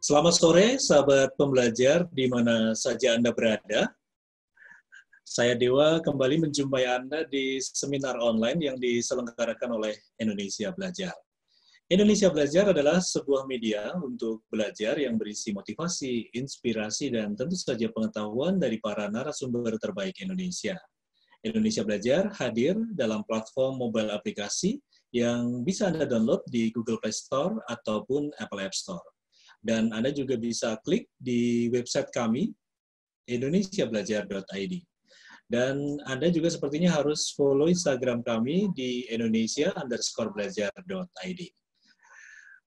Selamat sore, sahabat pembelajar, di mana saja Anda berada. Saya Dewa kembali menjumpai Anda di seminar online yang diselenggarakan oleh Indonesia Belajar. Indonesia Belajar adalah sebuah media untuk belajar yang berisi motivasi, inspirasi, dan tentu saja pengetahuan dari para narasumber terbaik Indonesia. Indonesia Belajar hadir dalam platform mobile aplikasi yang bisa Anda download di Google Play Store ataupun Apple App Store. Dan Anda juga bisa klik di website kami, indonesiabelajar.id. Dan Anda juga sepertinya harus follow Instagram kami di indonesia_belajar.id.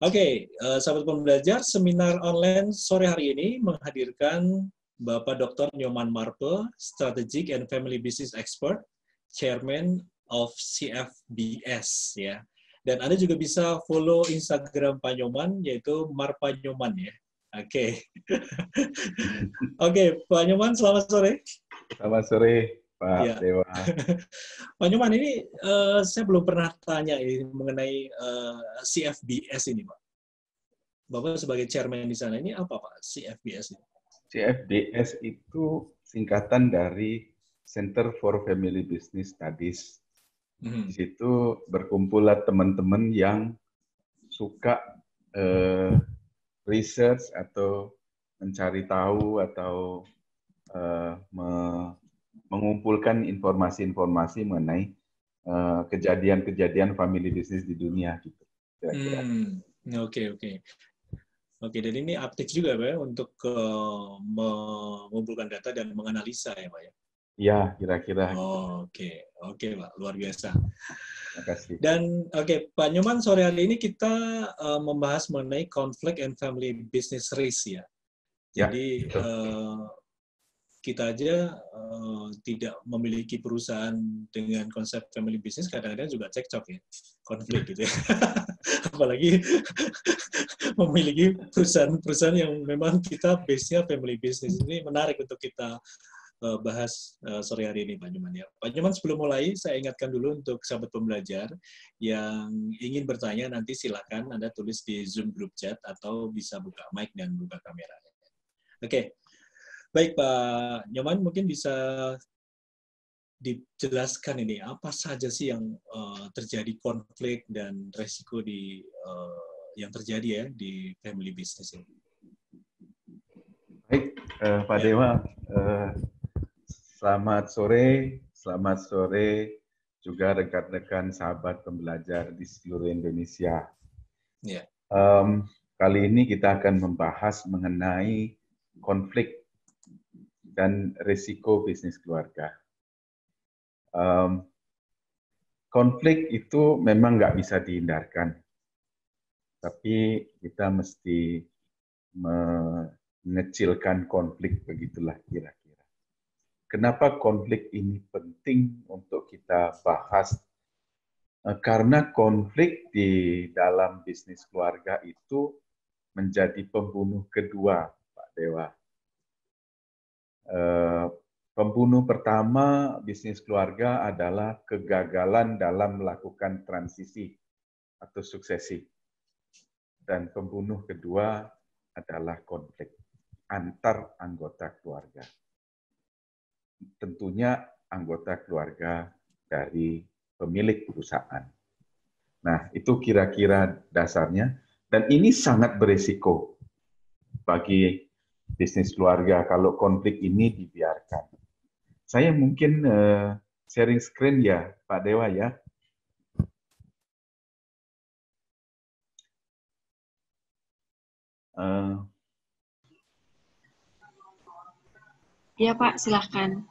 Oke, sahabat pembelajar, seminar online sore hari ini menghadirkan Bapak Dr. Nyoman Marpe, Strategic and Family Business Expert, Chairman of CFBS, ya. Dan Anda juga bisa follow Instagram Pak Nyoman, yaitu Marpa Nyoman, ya. Oke. Oke, Pak Nyoman, selamat sore. Selamat sore, Pak Ya. Dewa. Pak Nyoman, ini saya belum pernah tanya mengenai CFBS ini, Pak. Bapak sebagai chairman di sana, ini apa, Pak, CFBS ini? CFBS itu singkatan dari Center for Family Business Studies. Di situ berkumpullah teman-teman yang suka research atau mencari tahu atau mengumpulkan informasi-informasi mengenai kejadian-kejadian family business di dunia gitu. Kira-kira. Oke, dan ini aktif juga, Pak, untuk mengumpulkan data dan menganalisa, ya, Pak, ya? Iya, kira-kira. Oke, Pak, luar biasa. Terima kasih. Dan Pak Nyoman, sore hari ini kita membahas mengenai conflict and family business risk, ya. Jadi kita aja tidak memiliki perusahaan dengan konsep family business, kadang-kadang juga cekcok, ya, konflik gitu, ya. Apalagi memiliki perusahaan-perusahaan yang memang kita base-nya family business. Ini menarik untuk kita bahas sore hari ini, Pak Nyoman, ya. Pak Nyoman, sebelum mulai, saya ingatkan dulu untuk sahabat pembelajar yang ingin bertanya, nanti silakan Anda tulis di Zoom group chat atau bisa buka mic dan buka kameranya. Oke. Baik, Pak Nyoman, mungkin bisa dijelaskan ini, apa saja sih yang terjadi konflik dan resiko yang terjadi, ya, di family business ini? Baik, Pak Dewa. Selamat sore juga rekan-rekan sahabat pembelajar di seluruh Indonesia. Yeah. Kali ini kita akan membahas mengenai konflik dan risiko bisnis keluarga. Konflik itu memang nggak bisa dihindarkan, tapi kita mesti mengecilkan konflik, begitulah kira-kira. Kenapa konflik ini penting untuk kita bahas? Karena konflik di dalam bisnis keluarga itu menjadi pembunuh kedua, Pak Dewa. Pembunuh pertama bisnis keluarga adalah kegagalan dalam melakukan transisi atau suksesi. Dan pembunuh kedua adalah konflik antar anggota keluarga. Tentunya anggota keluarga dari pemilik perusahaan. Nah, itu kira-kira dasarnya. Dan ini sangat berisiko bagi bisnis keluarga kalau konflik ini dibiarkan. Saya mungkin sharing screen ya, Pak Dewa, ya. Ya, Pak, silahkan.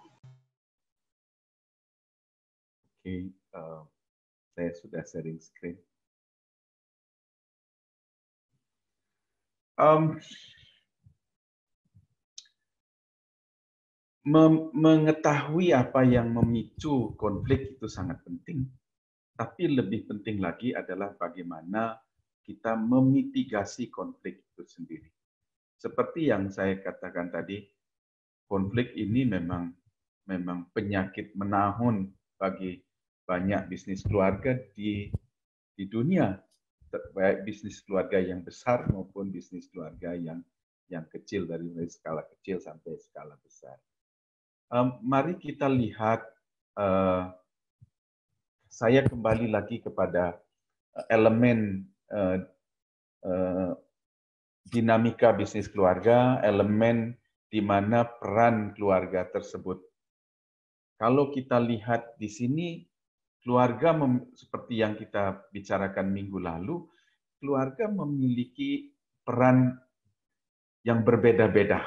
Oke, saya sudah sharing screen. Mengetahui apa yang memicu konflik itu sangat penting. Tapi lebih penting lagi adalah bagaimana kita memitigasi konflik itu sendiri. Seperti yang saya katakan tadi, konflik ini memang penyakit menahun bagi banyak bisnis keluarga di dunia, baik bisnis keluarga yang besar maupun bisnis keluarga yang yang kecil, dari skala kecil sampai skala besar. Mari kita lihat, saya kembali lagi kepada elemen dinamika bisnis keluarga, elemen di mana peran keluarga tersebut. Kalau kita lihat di sini, keluarga seperti yang kita bicarakan minggu lalu, keluarga memiliki peran yang berbeda-beda.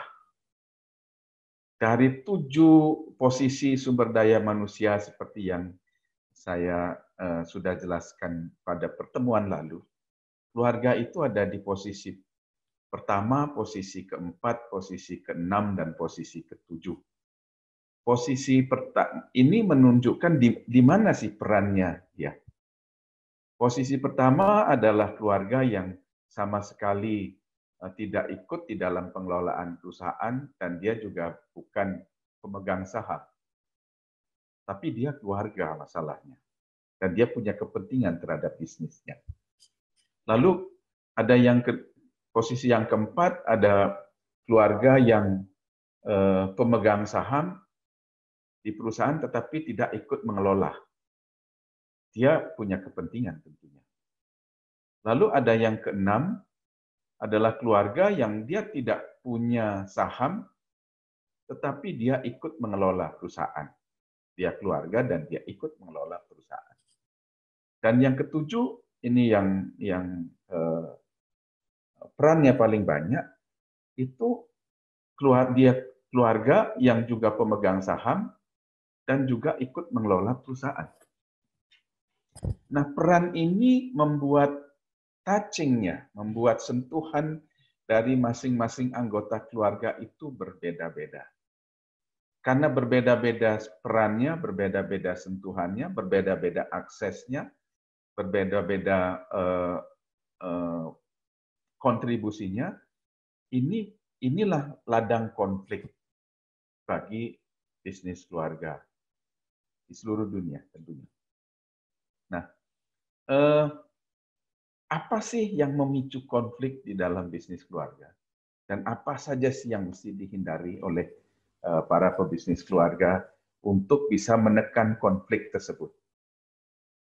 Dari 7 posisi sumber daya manusia seperti yang saya sudah jelaskan pada pertemuan lalu, keluarga itu ada di posisi pertama, posisi keempat, posisi keenam, dan posisi ketujuh. Posisi ini menunjukkan di mana sih perannya ya. Posisi pertama adalah keluarga yang sama sekali tidak ikut di dalam pengelolaan perusahaan dan dia juga bukan pemegang saham. Tapi dia keluarga masalahnya. Dan dia punya kepentingan terhadap bisnisnya. Lalu ada posisi yang keempat, ada keluarga yang pemegang saham di perusahaan tetapi tidak ikut mengelola. Dia punya kepentingan tentunya. Lalu ada yang keenam, adalah keluarga yang dia tidak punya saham, tetapi dia ikut mengelola perusahaan. Dia keluarga dan dia ikut mengelola perusahaan. Dan yang ketujuh, ini yang perannya paling banyak, itu dia keluarga yang juga pemegang saham dan juga ikut mengelola perusahaan. Nah, peran ini membuat touching-nya, membuat sentuhan dari masing-masing anggota keluarga itu berbeda-beda. Karena berbeda-beda perannya, berbeda-beda sentuhannya, berbeda-beda aksesnya, berbeda-beda kontribusinya, inilah ladang konflik bagi bisnis keluarga di seluruh dunia tentunya. Nah, apa sih yang memicu konflik di dalam bisnis keluarga? Dan apa saja sih yang mesti dihindari oleh para pebisnis keluarga untuk bisa menekan konflik tersebut?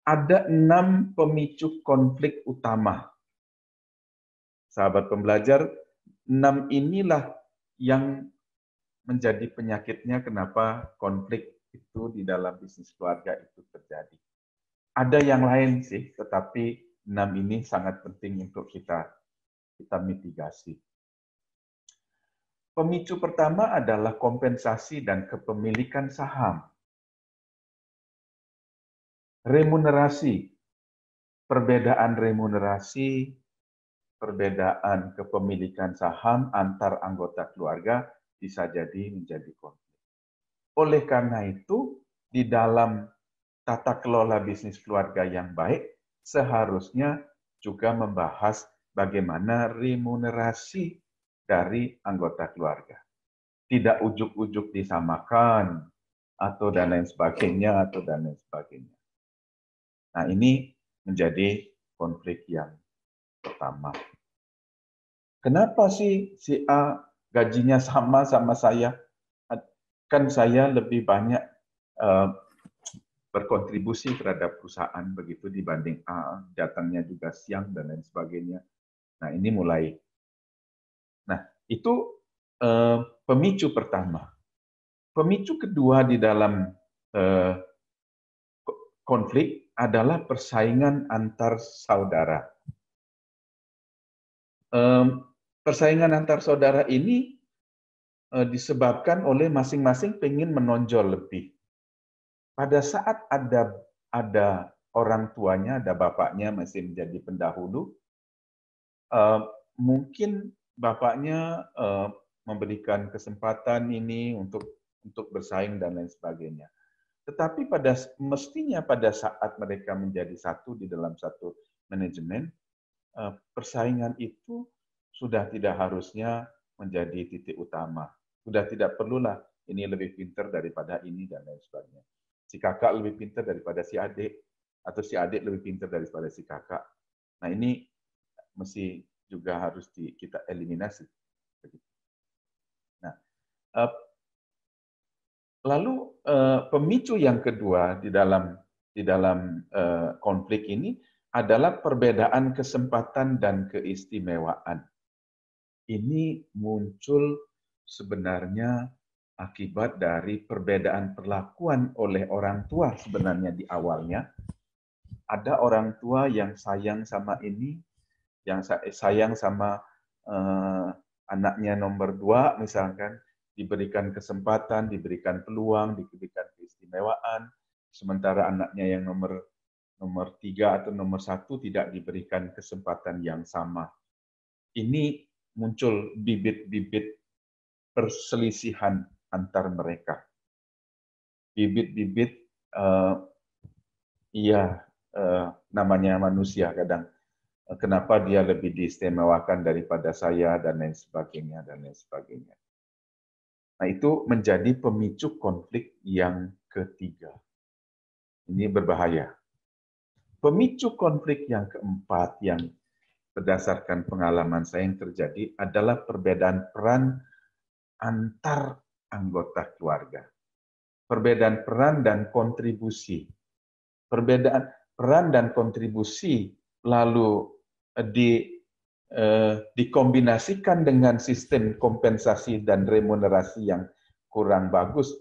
Ada 6 pemicu konflik utama. Sahabat pembelajar, 6 inilah yang menjadi penyakitnya kenapa konflik itu di dalam bisnis keluarga itu terjadi. Ada yang lain sih, tetapi 6 ini sangat penting untuk kita mitigasi. Pemicu pertama adalah kompensasi dan kepemilikan saham. Remunerasi, perbedaan remunerasi, perbedaan kepemilikan saham antar anggota keluarga bisa jadi menjadi konflik. Oleh karena itu, di dalam tata kelola bisnis keluarga yang baik, seharusnya juga membahas bagaimana remunerasi dari anggota keluarga. Tidak ujuk-ujuk disamakan, atau dan lain sebagainya, Nah, ini menjadi konflik yang pertama. Kenapa sih si A gajinya sama saya? Kan saya lebih banyak berkontribusi terhadap perusahaan begitu dibanding A, datangnya juga siang dan lain sebagainya. Nah, ini mulai. Nah, itu pemicu pertama. Pemicu kedua di dalam konflik adalah persaingan antar saudara. Persaingan antar saudara ini disebabkan oleh masing-masing pengen menonjol lebih. Pada saat ada orang tuanya, ada bapaknya masih menjadi pendahulu, mungkin bapaknya memberikan kesempatan ini untuk bersaing dan lain sebagainya. Tetapi mestinya pada saat mereka menjadi satu di dalam satu manajemen, persaingan itu sudah tidak harusnya menjadi titik utama. Sudah tidak perlulah ini lebih pintar daripada ini dan lain sebagainya. Si kakak lebih pintar daripada si adik, atau si adik lebih pintar daripada si kakak. Nah, ini mesti juga harus kita eliminasi. Lalu pemicu yang kedua di dalam konflik ini adalah perbedaan kesempatan dan keistimewaan. Ini muncul sebenarnya akibat dari perbedaan perlakuan oleh orang tua sebenarnya di awalnya. Ada orang tua yang sayang sama ini, yang sayang sama anaknya nomor 2 misalkan, diberikan kesempatan, diberikan peluang, diberikan keistimewaan, sementara anaknya yang nomor 3 atau nomor 1 tidak diberikan kesempatan yang sama. Ini muncul bibit-bibit perselisihan antar mereka. Bibit-bibit, namanya manusia kadang. Kenapa dia lebih diistimewakan daripada saya, dan lain sebagainya, dan lain sebagainya. Nah, itu menjadi pemicu konflik yang ketiga. Ini berbahaya. Pemicu konflik yang keempat yang berdasarkan pengalaman saya yang terjadi adalah perbedaan peran antar anggota keluarga. Perbedaan peran dan kontribusi. Perbedaan peran dan kontribusi lalu dikombinasikan dengan sistem kompensasi dan remunerasi yang kurang bagus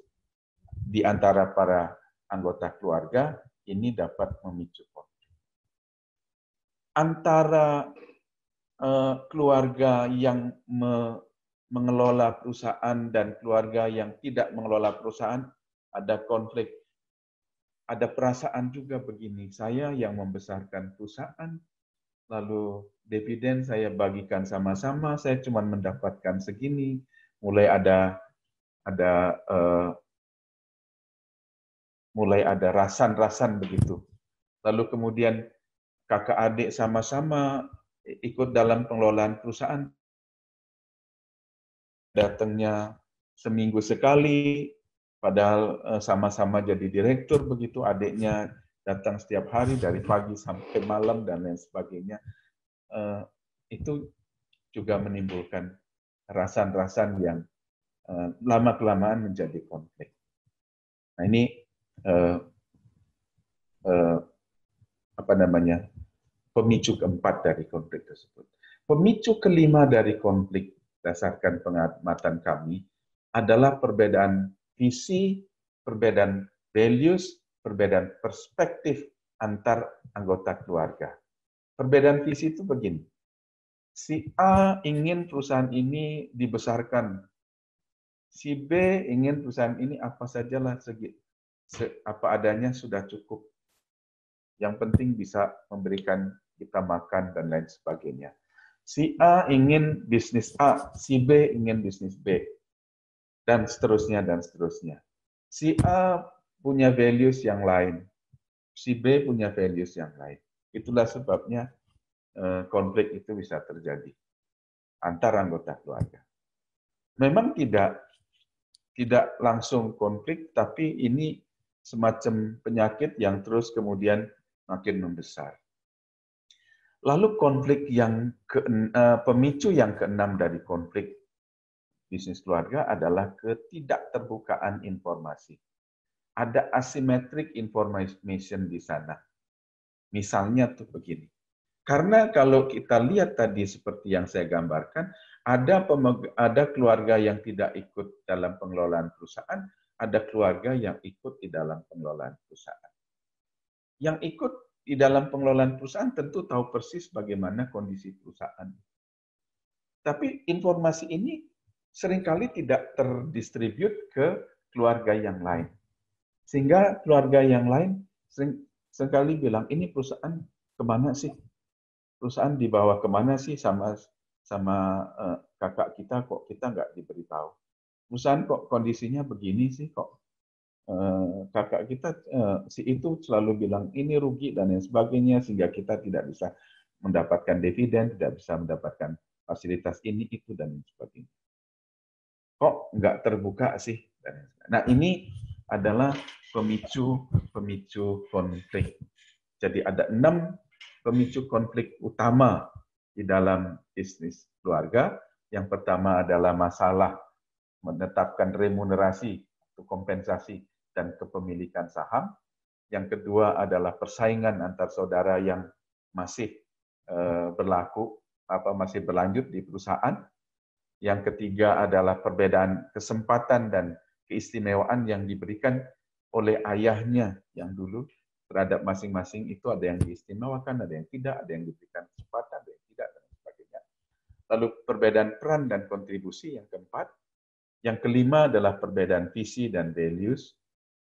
di antara para anggota keluarga, ini dapat memicu konflik. Antara keluarga yang mengelola perusahaan dan keluarga yang tidak mengelola perusahaan, ada konflik. Ada perasaan juga begini, saya yang membesarkan perusahaan, lalu dividen saya bagikan sama-sama, saya cuma mendapatkan segini, mulai ada rasan-rasan begitu. Lalu kemudian kakak adik sama-sama ikut dalam pengelolaan perusahaan, datangnya seminggu sekali, padahal sama-sama jadi direktur begitu, adiknya datang setiap hari dari pagi sampai malam dan lain sebagainya. Itu juga menimbulkan rasan-rasan yang lama-kelamaan menjadi konflik. Nah, ini pemicu keempat dari konflik tersebut. Pemicu kelima dari konflik berdasarkan pengamatan kami adalah perbedaan visi, perbedaan values, perbedaan perspektif antar anggota keluarga. Perbedaan visi itu begini. Si A ingin perusahaan ini dibesarkan. Si B ingin perusahaan ini apa sajalah apa adanya sudah cukup. Yang penting bisa memberikan kita makan dan lain sebagainya. Si A ingin bisnis A, si B ingin bisnis B, dan seterusnya dan seterusnya. Si A punya values yang lain, si B punya values yang lain. Itulah sebabnya konflik itu bisa terjadi antar anggota keluarga. Memang tidak langsung konflik, tapi ini semacam penyakit yang terus kemudian makin membesar. Lalu konflik pemicu yang keenam dari konflik bisnis keluarga adalah ketidakterbukaan informasi. Ada asymmetric information di sana. Misalnya tuh begini. Karena kalau kita lihat tadi seperti yang saya gambarkan, ada keluarga yang tidak ikut dalam pengelolaan perusahaan, ada keluarga yang ikut di dalam pengelolaan perusahaan. Yang ikut di dalam pengelolaan perusahaan tentu tahu persis bagaimana kondisi perusahaan. Tapi informasi ini seringkali tidak terdistribut ke keluarga yang lain. Sehingga keluarga yang lain seringkali bilang, ini perusahaan kemana sih? Perusahaan dibawa kemana sih sama kakak kita, kok kita nggak diberitahu. Perusahaan kok kondisinya begini sih, kok kakak kita si itu selalu bilang ini rugi dan lain sebagainya, sehingga kita tidak bisa mendapatkan dividen, tidak bisa mendapatkan fasilitas ini, itu, dan lain sebagainya. Kok nggak terbuka sih? Nah, ini adalah pemicu konflik. Jadi ada 6 pemicu konflik utama di dalam bisnis keluarga. Yang pertama adalah masalah menetapkan remunerasi atau kompensasi dan kepemilikan saham. Yang kedua adalah persaingan antar saudara yang masih masih berlanjut di perusahaan. Yang ketiga adalah perbedaan kesempatan dan keistimewaan yang diberikan oleh ayahnya yang dulu terhadap masing-masing itu, ada yang diistimewakan, ada yang tidak, ada yang diberikan kesempatan, ada yang tidak, dan sebagainya. Lalu perbedaan peran dan kontribusi yang keempat. Yang kelima adalah perbedaan visi dan values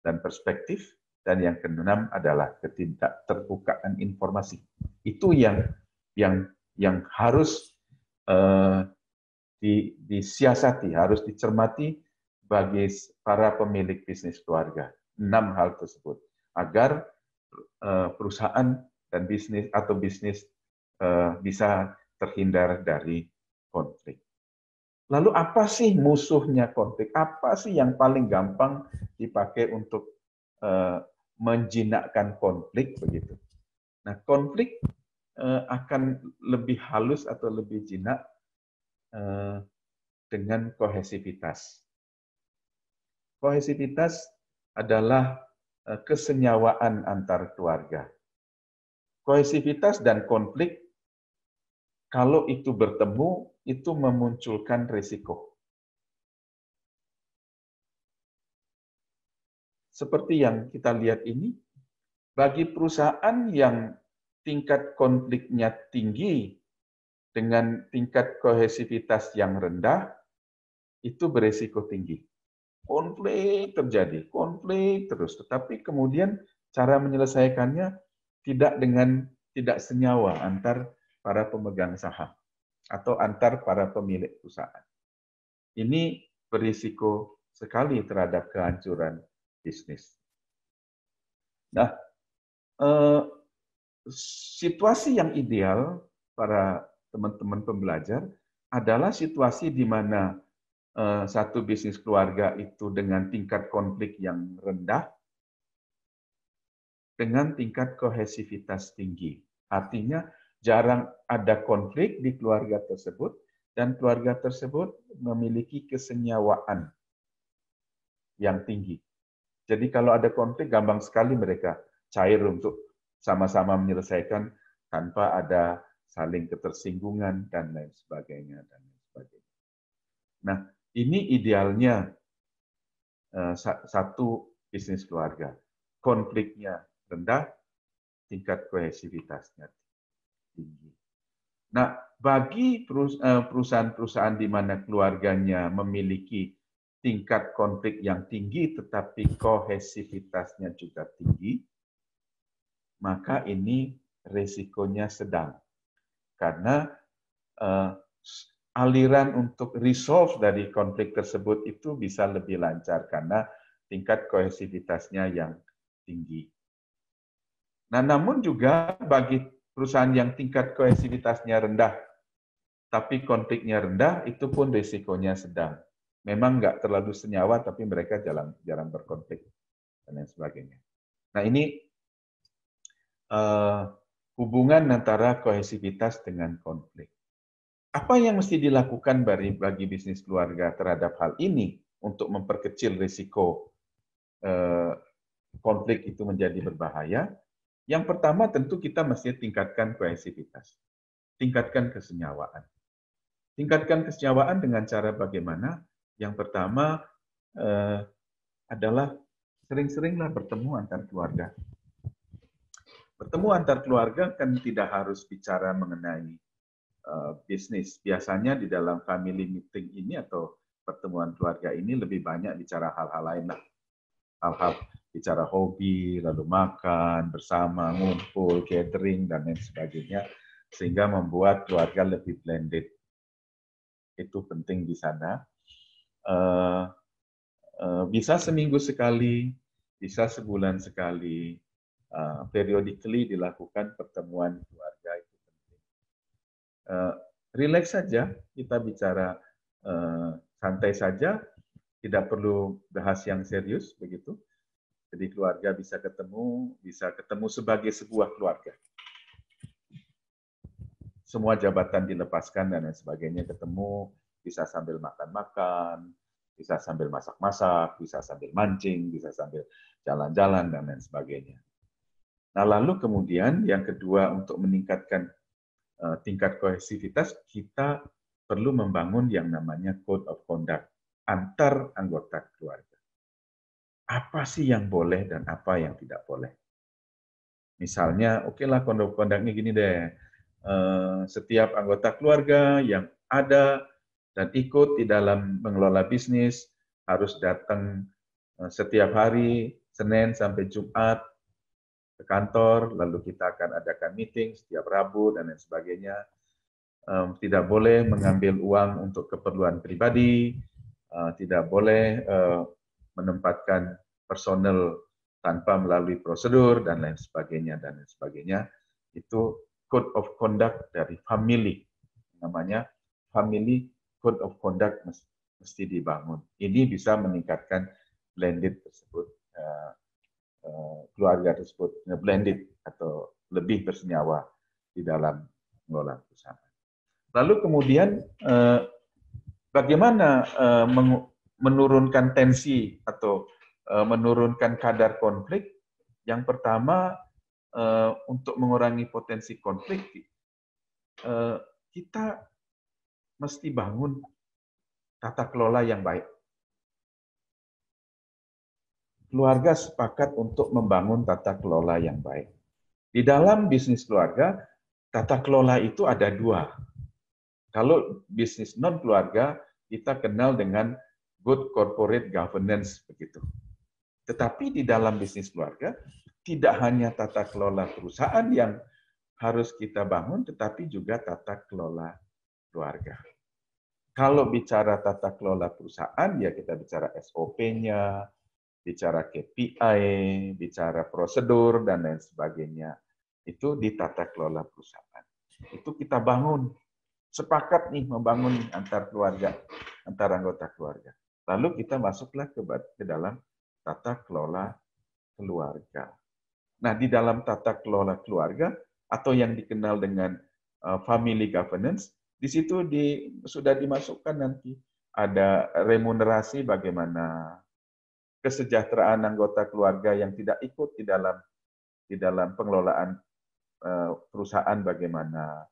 dan perspektif. Dan yang keenam adalah ketidakterbukaan informasi. Itu yang harus disiasati, harus dicermati bagi para pemilik bisnis keluarga. 6 hal tersebut agar perusahaan dan bisnis bisa terhindar dari konflik. Lalu apa sih musuhnya konflik? Apa sih yang paling gampang dipakai untuk menjinakkan konflik begitu? Nah, konflik akan lebih halus atau lebih jinak dengan kohesivitas. Kohesivitas adalah kesenyawaan antar keluarga. Kohesivitas dan konflik, kalau itu bertemu, itu memunculkan risiko. Seperti yang kita lihat ini, bagi perusahaan yang tingkat konfliknya tinggi dengan tingkat kohesivitas yang rendah, itu beresiko tinggi. Konflik terjadi, konflik terus. Tetapi kemudian cara menyelesaikannya tidak senyawa antar para pemegang saham atau antar para pemilik perusahaan. Ini berisiko sekali terhadap kehancuran bisnis. Nah, situasi yang ideal para teman-teman pembelajar adalah situasi di mana satu bisnis keluarga itu dengan tingkat konflik yang rendah, dengan tingkat kohesivitas tinggi. Artinya jarang ada konflik di keluarga tersebut, dan keluarga tersebut memiliki kesenyawaan yang tinggi. Jadi kalau ada konflik, gampang sekali mereka cair untuk sama-sama menyelesaikan tanpa ada saling ketersinggungan dan lain sebagainya. Nah, ini idealnya satu bisnis keluarga. Konfliknya rendah, tingkat kohesivitasnya tinggi. Nah, bagi perusahaan-perusahaan di mana keluarganya memiliki tingkat konflik yang tinggi tetapi kohesivitasnya juga tinggi, maka ini resikonya sedang. Karena aliran untuk resolve dari konflik tersebut itu bisa lebih lancar karena tingkat kohesivitasnya yang tinggi. Nah, namun juga bagi perusahaan yang tingkat kohesivitasnya rendah, tapi konfliknya rendah, itu pun risikonya sedang. Memang nggak terlalu senyawa, tapi mereka jarang berkonflik, dan lain sebagainya. Nah, ini hubungan antara kohesivitas dengan konflik. Apa yang mesti dilakukan bagi bisnis keluarga terhadap hal ini untuk memperkecil risiko konflik itu menjadi berbahaya? Yang pertama tentu kita mesti tingkatkan kohesivitas, tingkatkan kesenyawaan. Tingkatkan kesenyawaan dengan cara bagaimana? Yang pertama adalah sering-seringlah bertemu antar keluarga. Bertemu antar keluarga kan tidak harus bicara mengenai bisnis. Biasanya di dalam family meeting ini atau pertemuan keluarga ini lebih banyak bicara hal-hal lain lah. Hal-hal bicara hobi, lalu makan bersama, ngumpul, catering, dan lain sebagainya. Sehingga membuat keluarga lebih blended. Itu penting di sana. Bisa seminggu sekali, bisa sebulan sekali. Periodically dilakukan pertemuan keluarga itu penting. Relax saja, kita bicara santai saja, tidak perlu bahas yang serius begitu. Jadi keluarga bisa ketemu sebagai sebuah keluarga. Semua jabatan dilepaskan dan lain sebagainya, ketemu bisa sambil makan-makan, Bisa sambil masak-masak, bisa sambil mancing, bisa sambil jalan-jalan, dan lain sebagainya. Nah, lalu kemudian yang kedua, untuk meningkatkan tingkat kohesivitas, kita perlu membangun yang namanya code of conduct antar anggota keluarga. Apa sih yang boleh dan apa yang tidak boleh? Misalnya, oke lah code of conduct-nya gini deh, setiap anggota keluarga yang ada dan ikut di dalam mengelola bisnis harus datang setiap hari, Senin sampai Jumat, ke kantor, lalu kita akan adakan meeting setiap Rabu, dan lain sebagainya. Tidak boleh mengambil uang untuk keperluan pribadi, tidak boleh menempatkan personel tanpa melalui prosedur, dan lain sebagainya, dan lain sebagainya. Itu code of conduct dari family, namanya family code of conduct mesti dibangun. Ini bisa meningkatkan blended tersebut, keluarga tersebut blended atau lebih bersenyawa di dalam mengelola perusahaan. Lalu kemudian bagaimana menurunkan tensi atau menurunkan kadar konflik? Yang pertama, untuk mengurangi potensi konflik, kita mesti bangun tata kelola yang baik. Keluarga sepakat untuk membangun tata kelola yang baik. Di dalam bisnis keluarga, tata kelola itu ada dua. Kalau bisnis non keluarga, kita kenal dengan good corporate governance begitu. Tetapi di dalam bisnis keluarga, tidak hanya tata kelola perusahaan yang harus kita bangun, tetapi juga tata kelola keluarga. Kalau bicara tata kelola perusahaan, ya kita bicara SOP-nya, bicara KPI, bicara prosedur, dan lain sebagainya. Itu di tata kelola perusahaan. Itu kita bangun. Sepakat nih membangun antar keluarga, antar anggota keluarga. Lalu kita masuklah ke dalam tata kelola keluarga. Nah, di dalam tata kelola keluarga atau yang dikenal dengan family governance, di situ sudah dimasukkan nanti ada remunerasi, bagaimana kesejahteraan anggota keluarga yang tidak ikut di dalam pengelolaan perusahaan, bagaimana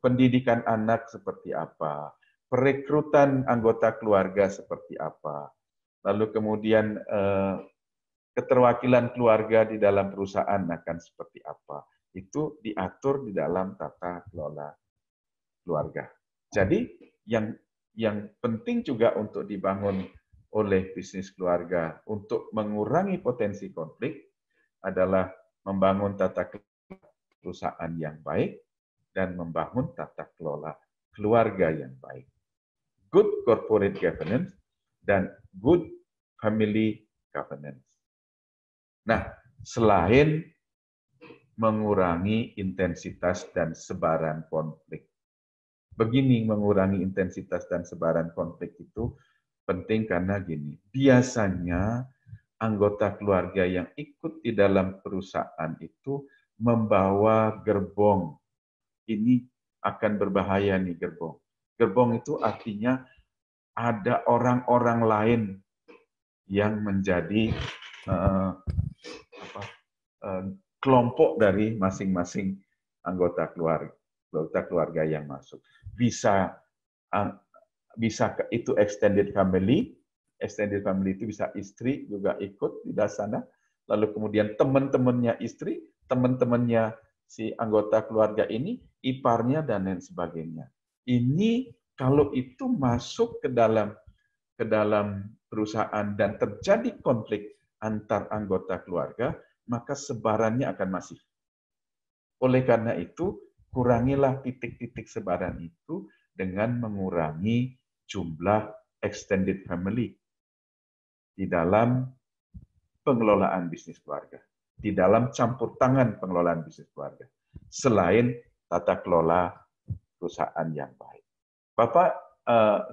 pendidikan anak seperti apa, perekrutan anggota keluarga seperti apa, lalu kemudian keterwakilan keluarga di dalam perusahaan akan seperti apa. Itu diatur di dalam tata kelola keluarga. Jadi yang penting juga untuk dibangun oleh bisnis keluarga untuk mengurangi potensi konflik adalah membangun tata kelola perusahaan yang baik dan membangun tata kelola keluarga yang baik. Good corporate governance dan good family governance. Nah, selain mengurangi intensitas dan sebaran konflik. Begini, mengurangi intensitas dan sebaran konflik itu penting karena gini, biasanya anggota keluarga yang ikut di dalam perusahaan itu membawa gerbong. Ini akan berbahaya nih gerbong. Gerbong itu artinya ada orang-orang lain yang menjadi kelompok dari masing-masing anggota keluarga yang masuk. Bisa itu extended family itu bisa istri juga ikut di sana, lalu kemudian teman-temannya istri, teman-temannya si anggota keluarga ini, iparnya, dan lain sebagainya. Ini kalau itu masuk ke dalam perusahaan dan terjadi konflik antar anggota keluarga, maka sebarannya akan masif. Oleh karena itu, kurangilah titik-titik sebaran itu dengan mengurangi jumlah extended family di dalam pengelolaan bisnis keluarga, di dalam campur tangan pengelolaan bisnis keluarga, selain tata kelola perusahaan yang baik. Bapak,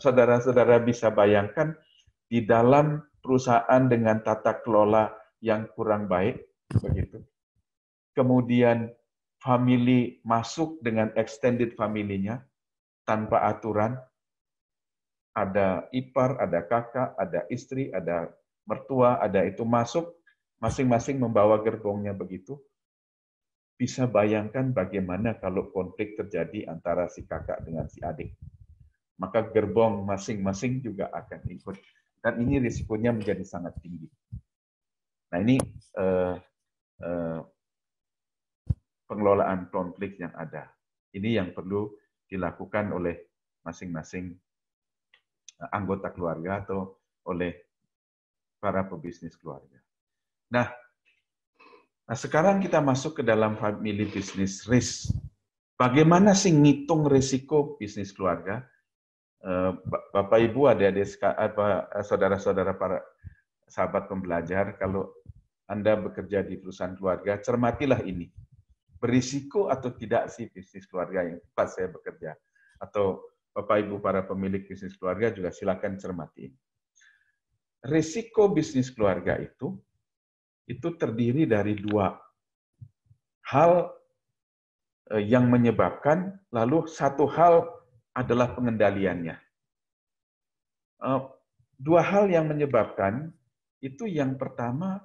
saudara-saudara bisa bayangkan di dalam perusahaan dengan tata kelola yang kurang baik, begitu. Kemudian family masuk dengan extended family-nya tanpa aturan, ada ipar, ada kakak, ada istri, ada mertua, ada itu masuk, masing-masing membawa gerbongnya begitu. Bisa bayangkan bagaimana kalau konflik terjadi antara si kakak dengan si adik. Maka gerbong masing-masing juga akan ikut. Dan ini risikonya menjadi sangat tinggi. Nah ini pengelolaan konflik yang ada. Ini yang perlu dilakukan oleh masing-masing anggota keluarga atau oleh para pebisnis keluarga. Nah, sekarang kita masuk ke dalam family business risk. Bagaimana sih ngitung risiko bisnis keluarga? Bapak Ibu, adik-adik, saudara-saudara para sahabat pembelajar, kalau Anda bekerja di perusahaan keluarga, cermatilah ini. Berisiko atau tidak sih bisnis keluarga yang tempat saya bekerja? Atau Bapak Ibu para pemilik bisnis keluarga juga silakan cermati. Risiko bisnis keluarga itu terdiri dari dua hal yang menyebabkan, lalu satu hal adalah pengendaliannya. Dua hal yang menyebabkan itu, yang pertama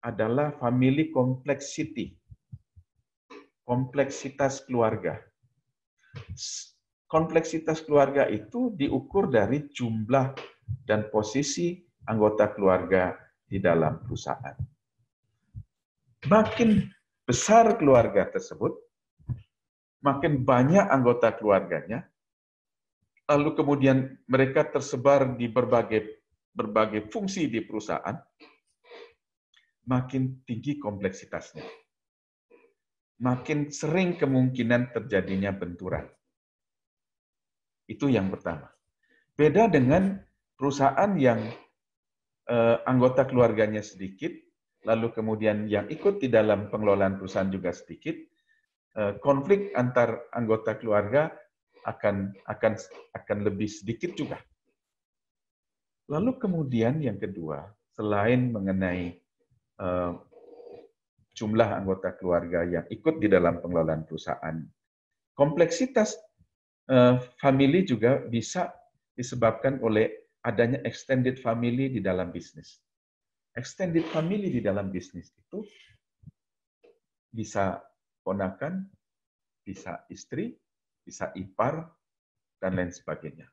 adalah family complexity, kompleksitas keluarga. Kompleksitas keluarga itu diukur dari jumlah dan posisi anggota keluarga di dalam perusahaan. Makin besar keluarga tersebut, makin banyak anggota keluarganya, lalu kemudian mereka tersebar di berbagai fungsi di perusahaan, makin tinggi kompleksitasnya. Makin sering kemungkinan terjadinya benturan. Itu yang pertama. Beda dengan perusahaan yang anggota keluarganya sedikit, lalu kemudian yang ikut di dalam pengelolaan perusahaan juga sedikit, konflik antar anggota keluarga akan lebih sedikit juga. Lalu kemudian yang kedua, selain mengenai jumlah anggota keluarga yang ikut di dalam pengelolaan perusahaan, kompleksitas family juga bisa disebabkan oleh adanya extended family di dalam bisnis. Extended family di dalam bisnis itu bisa ponakan, bisa istri, bisa ipar, dan lain sebagainya.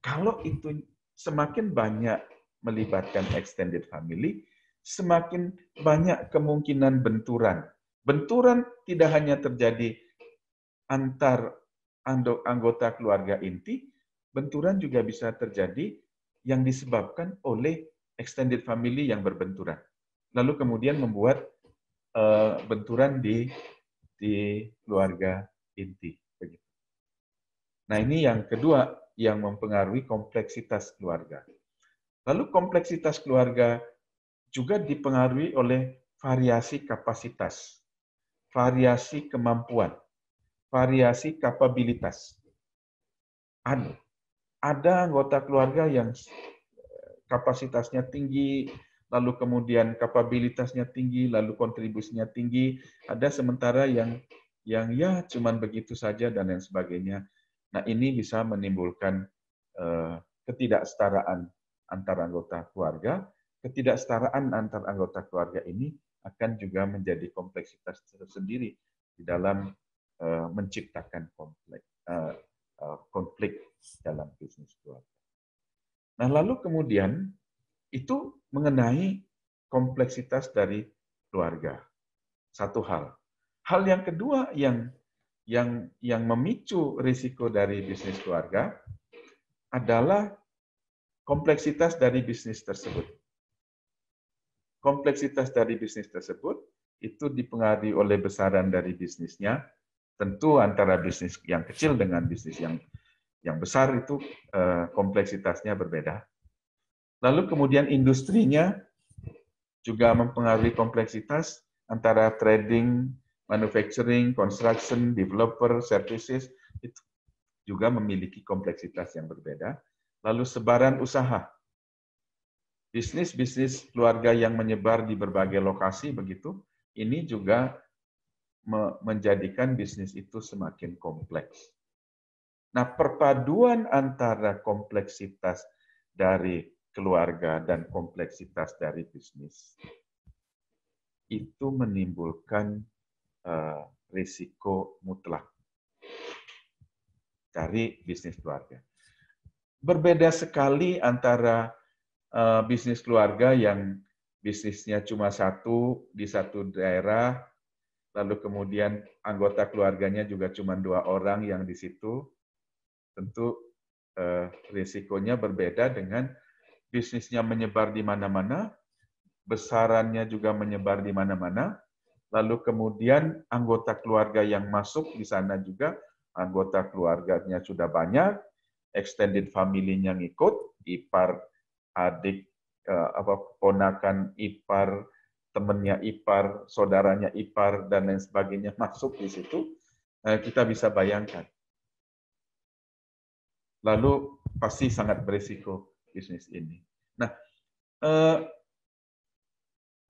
Kalau itu semakin banyak melibatkan extended family, semakin banyak kemungkinan benturan. Benturan tidak hanya terjadi antar anggota keluarga inti, benturan juga bisa terjadi yang disebabkan oleh extended family yang berbenturan. Lalu kemudian membuat benturan di keluarga inti. Nah ini yang kedua yang mempengaruhi kompleksitas keluarga. Lalu kompleksitas keluarga juga dipengaruhi oleh variasi kapasitas, variasi kemampuan, variasi kapabilitas. Ada anggota keluarga yang kapasitasnya tinggi, lalu kemudian kapabilitasnya tinggi, lalu kontribusinya tinggi. Ada sementara yang ya cuman begitu saja dan lain sebagainya. Nah ini bisa menimbulkan ketidaksetaraan antar anggota keluarga. Ketidaksetaraan antar anggota keluarga ini akan juga menjadi kompleksitas tersendiri di dalam menciptakan konflik dalam bisnis keluarga. Nah, lalu kemudian itu mengenai kompleksitas dari keluarga. Satu hal. Hal yang kedua yang memicu risiko dari bisnis keluarga adalah kompleksitas dari bisnis tersebut. Kompleksitas dari bisnis tersebut itu dipengaruhi oleh besaran dari bisnisnya. Tentu antara bisnis yang kecil dengan bisnis yang besar itu kompleksitasnya berbeda. Lalu kemudian industrinya juga mempengaruhi kompleksitas antara trading, manufacturing, construction, developer, services, itu juga memiliki kompleksitas yang berbeda. Lalu sebaran usaha. Bisnis-bisnis keluarga yang menyebar di berbagai lokasi begitu, ini juga menjadikan bisnis itu semakin kompleks. Nah, perpaduan antara kompleksitas dari keluarga dan kompleksitas dari bisnis itu menimbulkan risiko mutlak dari bisnis keluarga. Berbeda sekali antara bisnis keluarga yang bisnisnya cuma satu di satu daerah, lalu kemudian anggota keluarganya juga cuma 2 orang yang di situ. Tentu risikonya berbeda dengan bisnisnya menyebar di mana-mana, besarannya juga menyebar di mana-mana, lalu kemudian anggota keluarga yang masuk di sana juga, anggota keluarganya sudah banyak, extended family-nya ngikut, ipar, adik, ponakan ipar, temannya ipar, saudaranya ipar, dan lain sebagainya masuk di situ, kita bisa bayangkan. Lalu pasti sangat berisiko bisnis ini. Nah,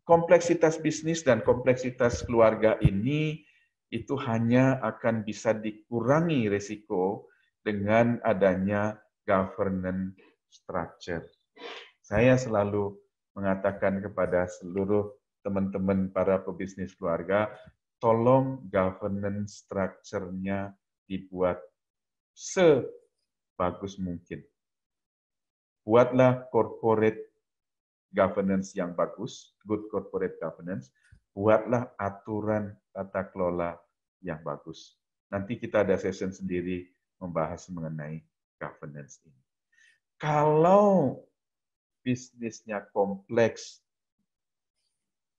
kompleksitas bisnis dan kompleksitas keluarga ini itu hanya akan bisa dikurangi risiko dengan adanya governance structure. Saya selalu mengatakan kepada seluruh teman-teman para pebisnis keluarga, tolong governance structure-nya dibuat sebagus mungkin. Buatlah corporate governance yang bagus, good corporate governance, buatlah aturan tata kelola yang bagus. Nanti kita ada session sendiri membahas mengenai governance ini. Kalau bisnisnya kompleks,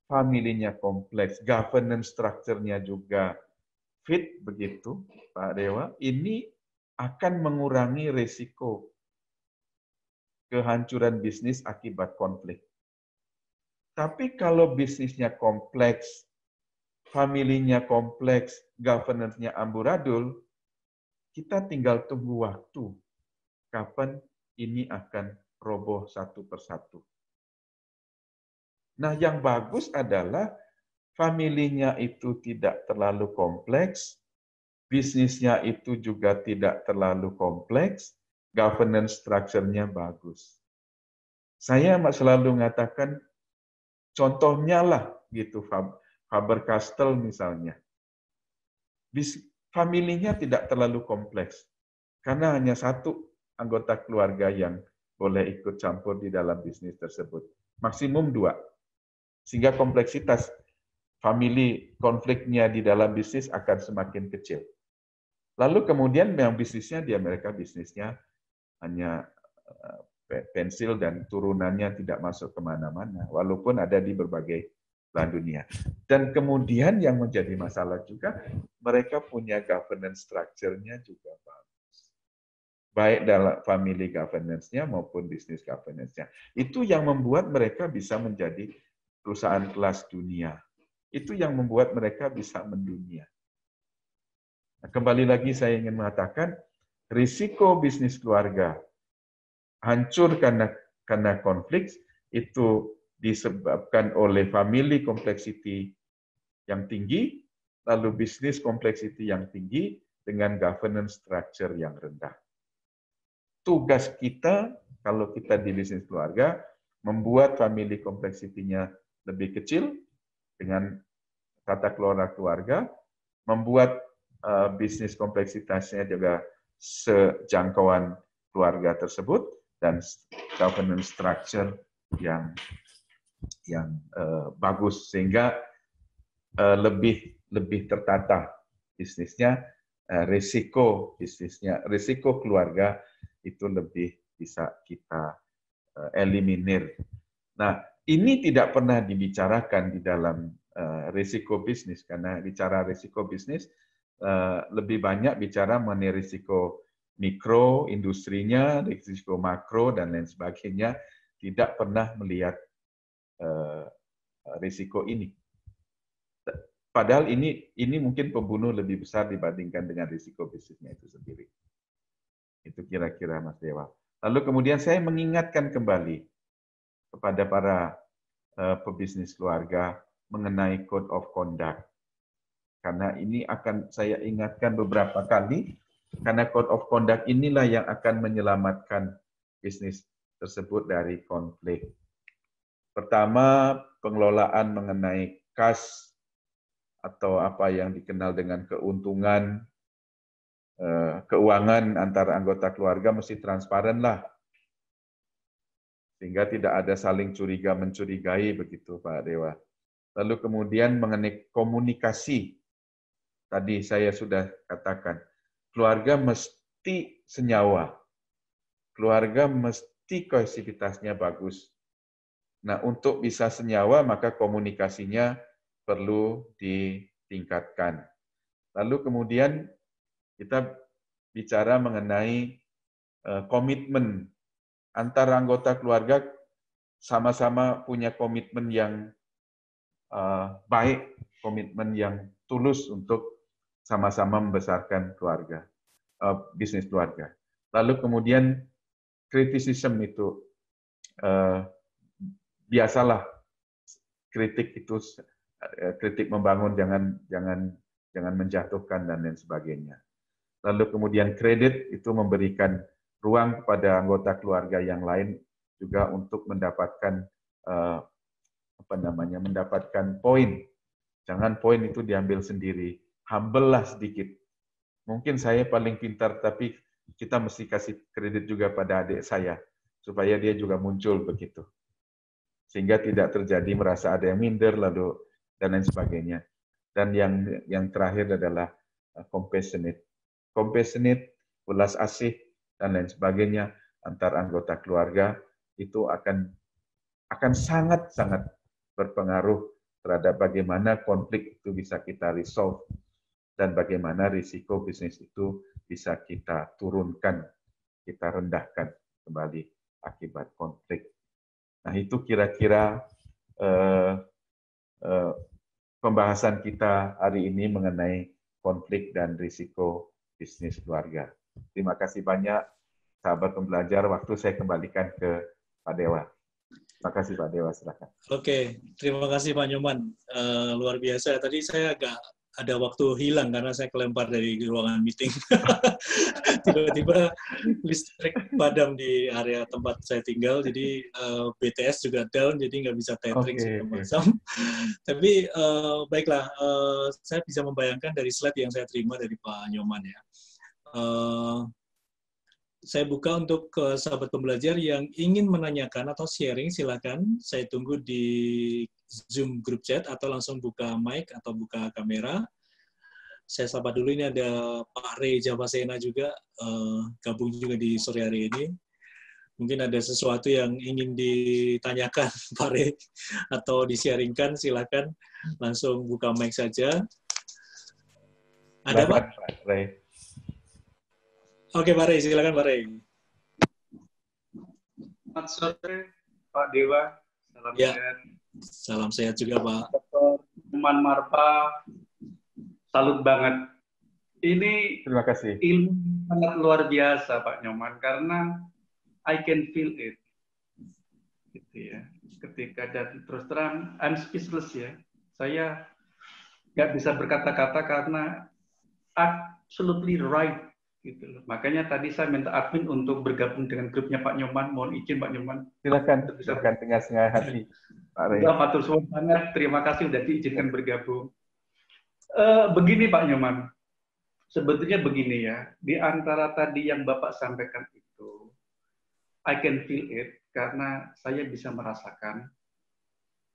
familinya kompleks, governance structure-nya juga fit begitu, Pak Dewa, ini akan mengurangi risiko kehancuran bisnis akibat konflik. Tapi kalau bisnisnya kompleks, familinya kompleks, governance-nya amburadul, kita tinggal tunggu waktu kapan ini akan roboh satu persatu. Nah, yang bagus adalah familinya itu tidak terlalu kompleks, bisnisnya itu juga tidak terlalu kompleks, governance structure-nya bagus. Saya selalu mengatakan, contohnya lah gitu, Faber-Castell misalnya. Familinya tidak terlalu kompleks, karena hanya satu anggota keluarga yang boleh ikut campur di dalam bisnis tersebut. Maksimum 2. Sehingga kompleksitas family konfliknya di dalam bisnis akan semakin kecil. Lalu kemudian yang bisnisnya di Amerika, bisnisnya hanya pensil dan turunannya tidak masuk kemana-mana, walaupun ada di berbagai belahan dunia. Dan kemudian yang menjadi masalah juga, mereka punya governance structure-nya juga bagus. Baik dalam family governance-nya maupun business governance-nya. Itu yang membuat mereka bisa menjadi perusahaan kelas dunia. Itu yang membuat mereka bisa mendunia. Nah, kembali lagi saya ingin mengatakan, risiko bisnis keluarga hancur karena konflik itu disebabkan oleh family complexity yang tinggi, lalu bisnis complexity yang tinggi dengan governance structure yang rendah. Tugas kita, kalau kita di bisnis keluarga, membuat family complexity-nya lebih kecil dengan tata kelola keluarga, membuat bisnis kompleksitasnya juga sejangkauan keluarga tersebut, dan governance structure yang bagus, sehingga lebih tertata bisnisnya, risiko keluarga itu lebih bisa kita eliminir. Nah, ini tidak pernah dibicarakan di dalam risiko bisnis, karena bicara risiko bisnis lebih banyak bicara mengenai risiko mikro, industrinya, risiko makro, dan lain sebagainya, tidak pernah melihat risiko ini. Padahal ini mungkin pembunuh lebih besar dibandingkan dengan risiko bisnisnya itu sendiri. Itu kira-kira Mas Dewa. Lalu kemudian saya mengingatkan kembali kepada para pebisnis keluarga mengenai Code of Conduct. Karena ini akan saya ingatkan beberapa kali Karena code of conduct inilah yang akan menyelamatkan bisnis tersebut dari konflik. Pertama, pengelolaan mengenai kas atau apa yang dikenal dengan keuntungan keuangan antara anggota keluarga mesti transparan lah. Sehingga tidak ada saling curiga-mencurigai begitu Pak Dewa. Lalu kemudian mengenai komunikasi, tadi saya sudah katakan, keluarga mesti senyawa. Keluarga mesti kohesivitasnya bagus. Nah, untuk bisa senyawa, maka komunikasinya perlu ditingkatkan. Lalu kemudian kita bicara mengenai komitmen antara anggota keluarga, sama-sama punya komitmen yang baik, komitmen yang tulus untuk sama-sama membesarkan keluarga, bisnis keluarga. Lalu kemudian kritisisme itu biasalah, kritik itu kritik membangun, jangan menjatuhkan dan lain sebagainya. Lalu kemudian kredit itu memberikan ruang kepada anggota keluarga yang lain juga untuk mendapatkan mendapatkan poin. Jangan poin itu diambil sendiri. Humble lah sedikit. Mungkin saya paling pintar, tapi kita mesti kasih kredit juga pada adik saya supaya dia juga muncul begitu. Sehingga tidak terjadi merasa ada yang minder lalu dan lain sebagainya. Dan yang terakhir adalah compassionate. Compassionate, belas asih dan lain sebagainya antar anggota keluarga itu akan sangat-sangat berpengaruh terhadap bagaimana konflik itu bisa kita resolve dan bagaimana risiko bisnis itu bisa kita turunkan, kita rendahkan kembali akibat konflik. Nah, itu kira-kira pembahasan kita hari ini mengenai konflik dan risiko bisnis keluarga. Terima kasih banyak, sahabat pembelajar. Waktu saya kembalikan ke Pak Dewa. Terima kasih Pak Dewa, silakan. Oke, terima kasih Pak Nyoman. Luar biasa. Tadi saya agak ada waktu hilang karena saya kelempar dari ruangan meeting. Tiba-tiba listrik padam di area tempat saya tinggal, jadi BTS juga down, jadi nggak bisa tethering segala macam. Tapi baiklah, saya bisa membayangkan dari slide yang saya terima dari Pak Nyoman ya. Saya buka untuk sahabat pembelajar yang ingin menanyakan atau sharing, silakan. Saya tunggu di Zoom group chat atau langsung buka mic atau buka kamera. Saya sapa dulu, ini ada Pak Ray Javasena juga, gabung juga di sore hari ini. Mungkin ada sesuatu yang ingin ditanyakan Pak Ray atau di-sharingkan, silakan langsung buka mic saja. Ada Pak? Pak Ray. Oke, Pak Ray, silakan Pak Ray. Selamat sore, Pak Dewa. Salam sehat. Salam sehat juga, Pak. Dr. Nyoman Marpa, salut banget. Ini terima kasih. Ilmu sangat luar biasa, Pak Nyoman, karena I can feel it. Gitu ya. Ketika dan terus terang, I'm speechless ya. Saya nggak bisa berkata-kata karena absolutely right. Gitu loh. Makanya tadi saya minta admin untuk bergabung dengan grupnya Pak Nyoman. Mohon izin Pak Nyoman. Silakan dengan senang hati, Pak Ray. Matur suwun banget. Terima kasih sudah diizinkan bergabung. Begini Pak Nyoman, sebetulnya begini ya. Di antara tadi yang Bapak sampaikan itu, I can feel it karena saya bisa merasakan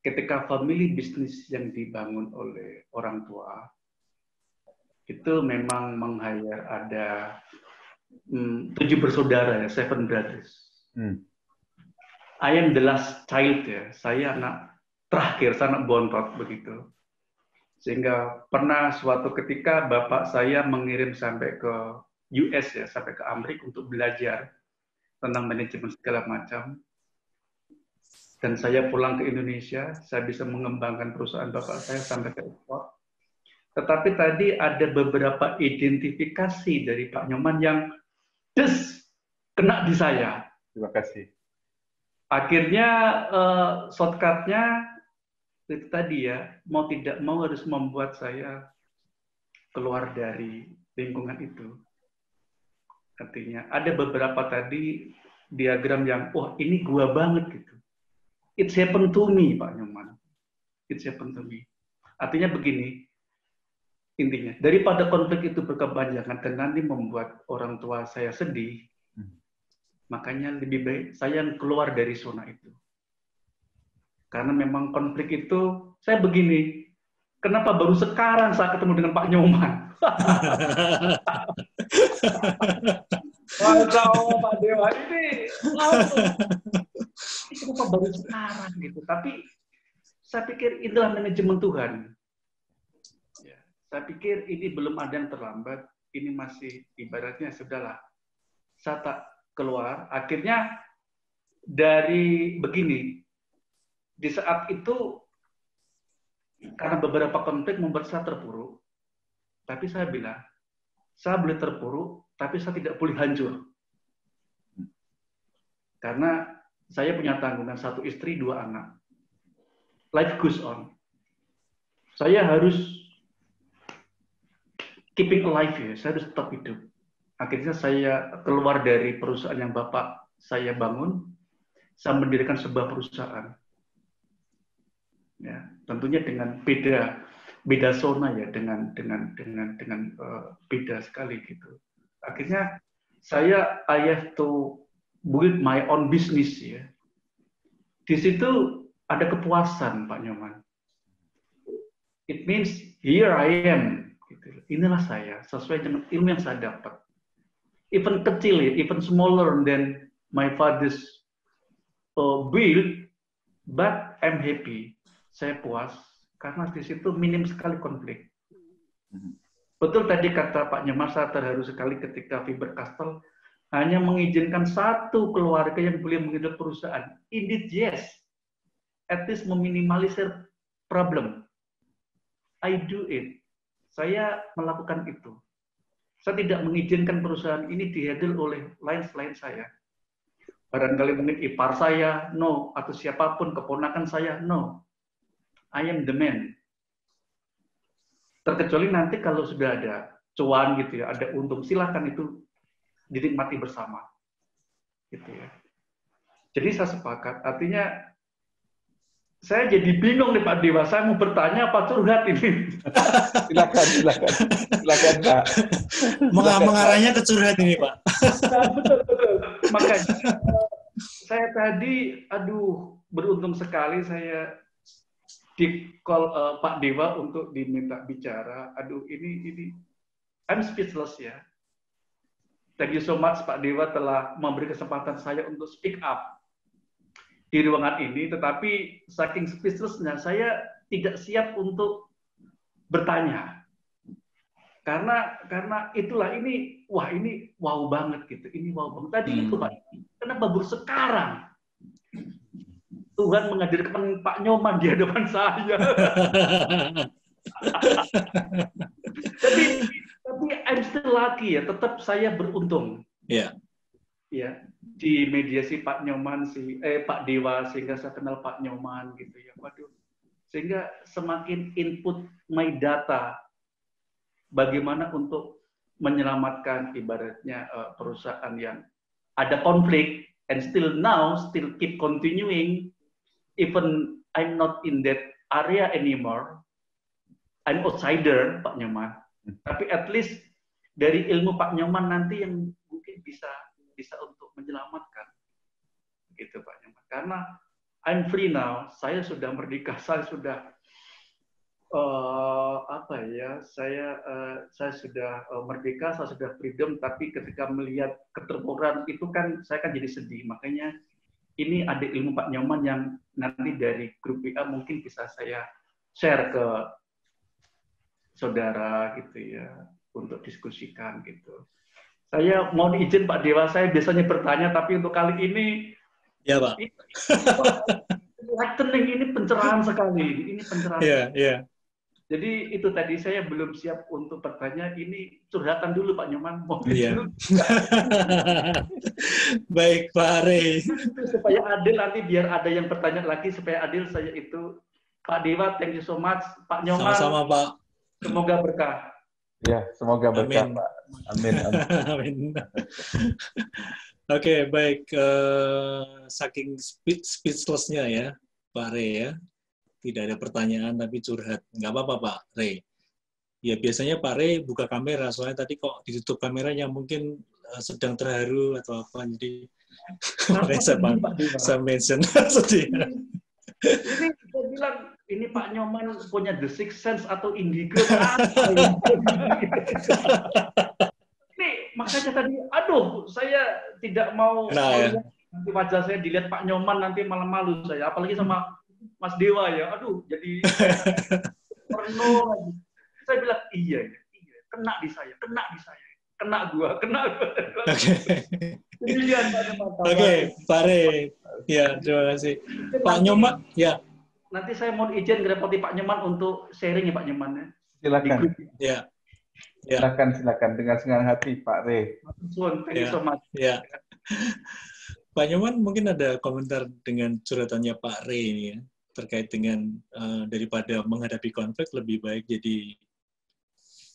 ketika family business yang dibangun oleh orang tua itu memang meng-hire ada 7 bersaudara ya, 7 brothers. I am the last child ya, saya anak terakhir, saya anak bontot begitu. Sehingga pernah suatu ketika bapak saya mengirim sampai ke US ya, sampai ke Amerika untuk belajar tentang manajemen segala macam. Dan saya pulang ke Indonesia, saya bisa mengembangkan perusahaan bapak saya sampai ke ekspor. Tetapi tadi ada beberapa identifikasi dari Pak Nyoman yang kena di saya. Terima kasih. Akhirnya shortcut-nya itu tadi ya, mau tidak mau harus membuat saya keluar dari lingkungan itu. Artinya ada beberapa tadi diagram yang, wah ini gua banget gitu. It's happened to me, Pak Nyoman. It's happened to me. Artinya begini, intinya, daripada konflik itu berkepanjangan dan nanti membuat orang tua saya sedih, makanya lebih baik saya keluar dari zona itu. Karena memang konflik itu, saya begini, kenapa baru sekarang saya ketemu dengan Pak Nyoman? Masya Allah, Pak Dewa, ini kenapa baru sekarang gitu. Tapi saya pikir itulah manajemen Tuhan. Ya, saya pikir ini belum ada yang terlambat, ini masih ibaratnya sudahlah. Saya tak keluar, akhirnya dari begini, di saat itu, karena beberapa konflik membuat saya terpuruk, tapi saya bilang, saya boleh terpuruk, tapi saya tidak boleh hancur. Karena saya punya tanggungan 1 istri, 2 anak. Life goes on. Saya harus keeping alive ya, saya harus tetap hidup. Akhirnya saya keluar dari perusahaan yang Bapak saya bangun, saya mendirikan sebuah perusahaan. Ya, tentunya dengan beda zona ya, dengan beda sekali gitu. Akhirnya I have to build my own business ya. Di situ ada kepuasan, Pak Nyoman. It means here I am. Gitu. Inilah saya, sesuai dengan ilmu yang saya dapat. Even kecil, even smaller than my father's build, but I'm happy. Saya puas karena di situ minim sekali konflik. Betul tadi kata Pak Nyoman, saya terharu sekali ketika Faber Castell hanya mengizinkan 1 keluarga yang boleh menghidup perusahaan. Indeed, yes. At least meminimalisir problem. I do it. Saya melakukan itu. Saya tidak mengizinkan perusahaan ini dihandle oleh lain selain saya. Barangkali mungkin ipar saya, no. Atau siapapun, keponakan saya, no. I am the man. Terkecuali nanti kalau sudah ada cuan gitu ya, ada untung, silakan itu dinikmati bersama. Gitu ya. Jadi saya sepakat, artinya saya jadi bingung nih Pak Dewa, saya mau bertanya apa curhat ini? Silakan Pak. Mengarahnya ke curhat ini Pak. Nah, betul. Makanya saya tadi, beruntung sekali saya di call Pak Dewa untuk diminta bicara. Ini I'm speechless ya. Thank you so much Pak Dewa telah memberi kesempatan saya untuk speak up di ruangan ini, tetapi saking speechlessnya saya tidak siap untuk bertanya. Karena itulah ini wow banget gitu. Ini wow banget. Tadi itu Pak, kenapa baru sekarang Tuhan menghadirkan Pak Nyoman di hadapan saya. tapi I'm still lucky ya, tetap saya beruntung. Iya. Ya, di mediasi Pak Nyoman Pak Dewa sehingga saya kenal Pak Nyoman gitu ya. Waduh. Sehingga semakin input my data bagaimana untuk menyelamatkan ibaratnya perusahaan yang ada konflik and still keep continuing. Even I'm not in that area anymore, I'm outsider, Pak Nyoman. Tapi at least dari ilmu Pak Nyoman nanti yang mungkin bisa untuk menyelamatkan, gitu Pak Nyoman. Karena I'm free now, saya sudah merdeka, saya sudah saya sudah merdeka, saya sudah freedom. Tapi ketika melihat keterpurukan itu kan saya kan jadi sedih. Makanya ini ada ilmu Pak Nyoman yang nanti dari grup WA mungkin bisa saya share ke saudara gitu ya, untuk diskusikan gitu. Saya mohon izin Pak Dewa, saya biasanya bertanya, tapi untuk kali ini ya Pak. Lightening ini pencerahan sekali. Ini pencerahan. Iya. Jadi itu tadi saya belum siap untuk bertanya. Ini curhatan dulu Pak Nyoman. Iya. Baik Pak Rey. Supaya adil nanti biar ada yang bertanya lagi supaya adil saya itu. Pak Dewa, thank you so much. Pak Nyoman. Sama-sama Pak. Semoga berkah. Ya, semoga berkah Amin. Pak. Amin. Amin. Oke, baik. Saking speechless-nya ya, Pak Rey ya. Tidak ada pertanyaan tapi curhat. Nggak apa-apa, Pak Rey. Ya biasanya Pak Rey buka kamera, soalnya tadi kok ditutup kameranya mungkin sedang terharu atau apa, jadi saya mention sedih. Ini saya bilang, ini Pak Nyoman punya The Sixth Sense atau Indigo apa ini? Ini makanya tadi, aduh, saya tidak mau ya. nanti wajah saya dilihat Pak Nyoman nanti malah malu saya, apalagi sama Mas Dewa ya, aduh, jadi penuh lagi. Saya bilang iya, kena di saya, kena gua. Oke, Pak Rey, ya terima kasih. Pak Nyoman, ya. Nanti saya mau izin ngerepoti Pak Nyoman untuk sharing ya Pak Nyoman ya. Silakan. Ya. Silakan dengan senang hati Pak Rey. Thank you so much. Ya. Pak Nyoman mungkin ada komentar dengan curhatannya Pak Rey ini ya, terkait dengan daripada menghadapi konflik lebih baik jadi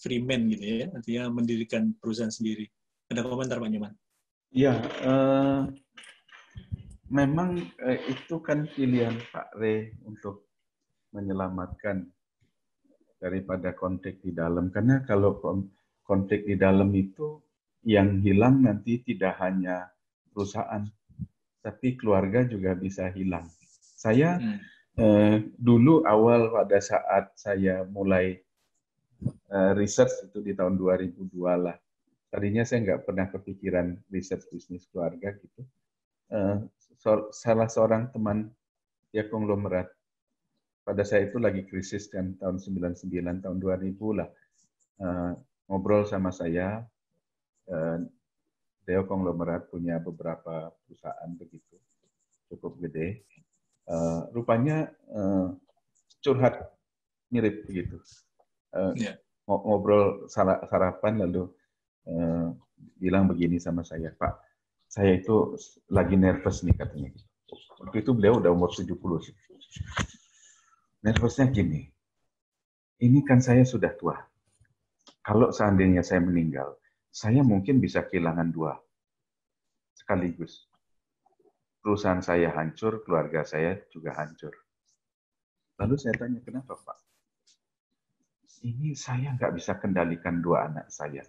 freeman gitu ya, artinya mendirikan perusahaan sendiri. Ada komentar Pak Nyoman? Ya, memang itu kan pilihan Pak Rey untuk menyelamatkan daripada konflik di dalam. Karena kalau konflik di dalam itu yang hilang nanti tidak hanya perusahaan, tapi keluarga juga bisa hilang. Saya dulu awal pada saat saya mulai research itu di tahun 2002 lah. Tadinya saya nggak pernah kepikiran research bisnis keluarga gitu. Salah seorang teman ya konglomerat pada saya itu lagi krisis kan tahun 99 tahun 2000 lah, ngobrol sama saya, dia konglomerat punya beberapa perusahaan begitu cukup gede, rupanya curhat mirip begitu, ngobrol sarapan lalu bilang begini sama saya, Pak, saya itu lagi nervous nih katanya. Waktu itu beliau udah umur 70 sih. Nervousnya gini, ini kan saya sudah tua. Kalau seandainya saya meninggal, saya mungkin bisa kehilangan dua sekaligus. Perusahaan saya hancur, keluarga saya juga hancur. Lalu saya tanya, kenapa Pak? Ini saya nggak bisa kendalikan dua anak saya.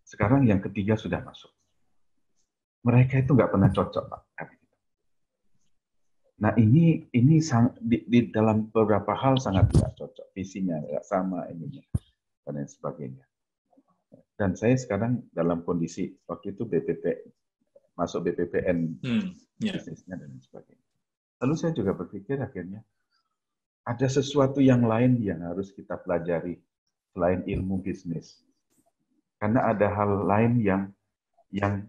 Sekarang yang ketiga sudah masuk. Mereka itu nggak pernah cocok, Pak. Nah ini di dalam beberapa hal sangat tidak cocok, visinya nggak sama ininya dan lain sebagainya. Dan saya sekarang dalam kondisi waktu itu masuk BPPN bisnisnya dan lain sebagainya. Lalu saya juga berpikir akhirnya ada sesuatu yang lain yang harus kita pelajari selain ilmu bisnis, karena ada hal lain yang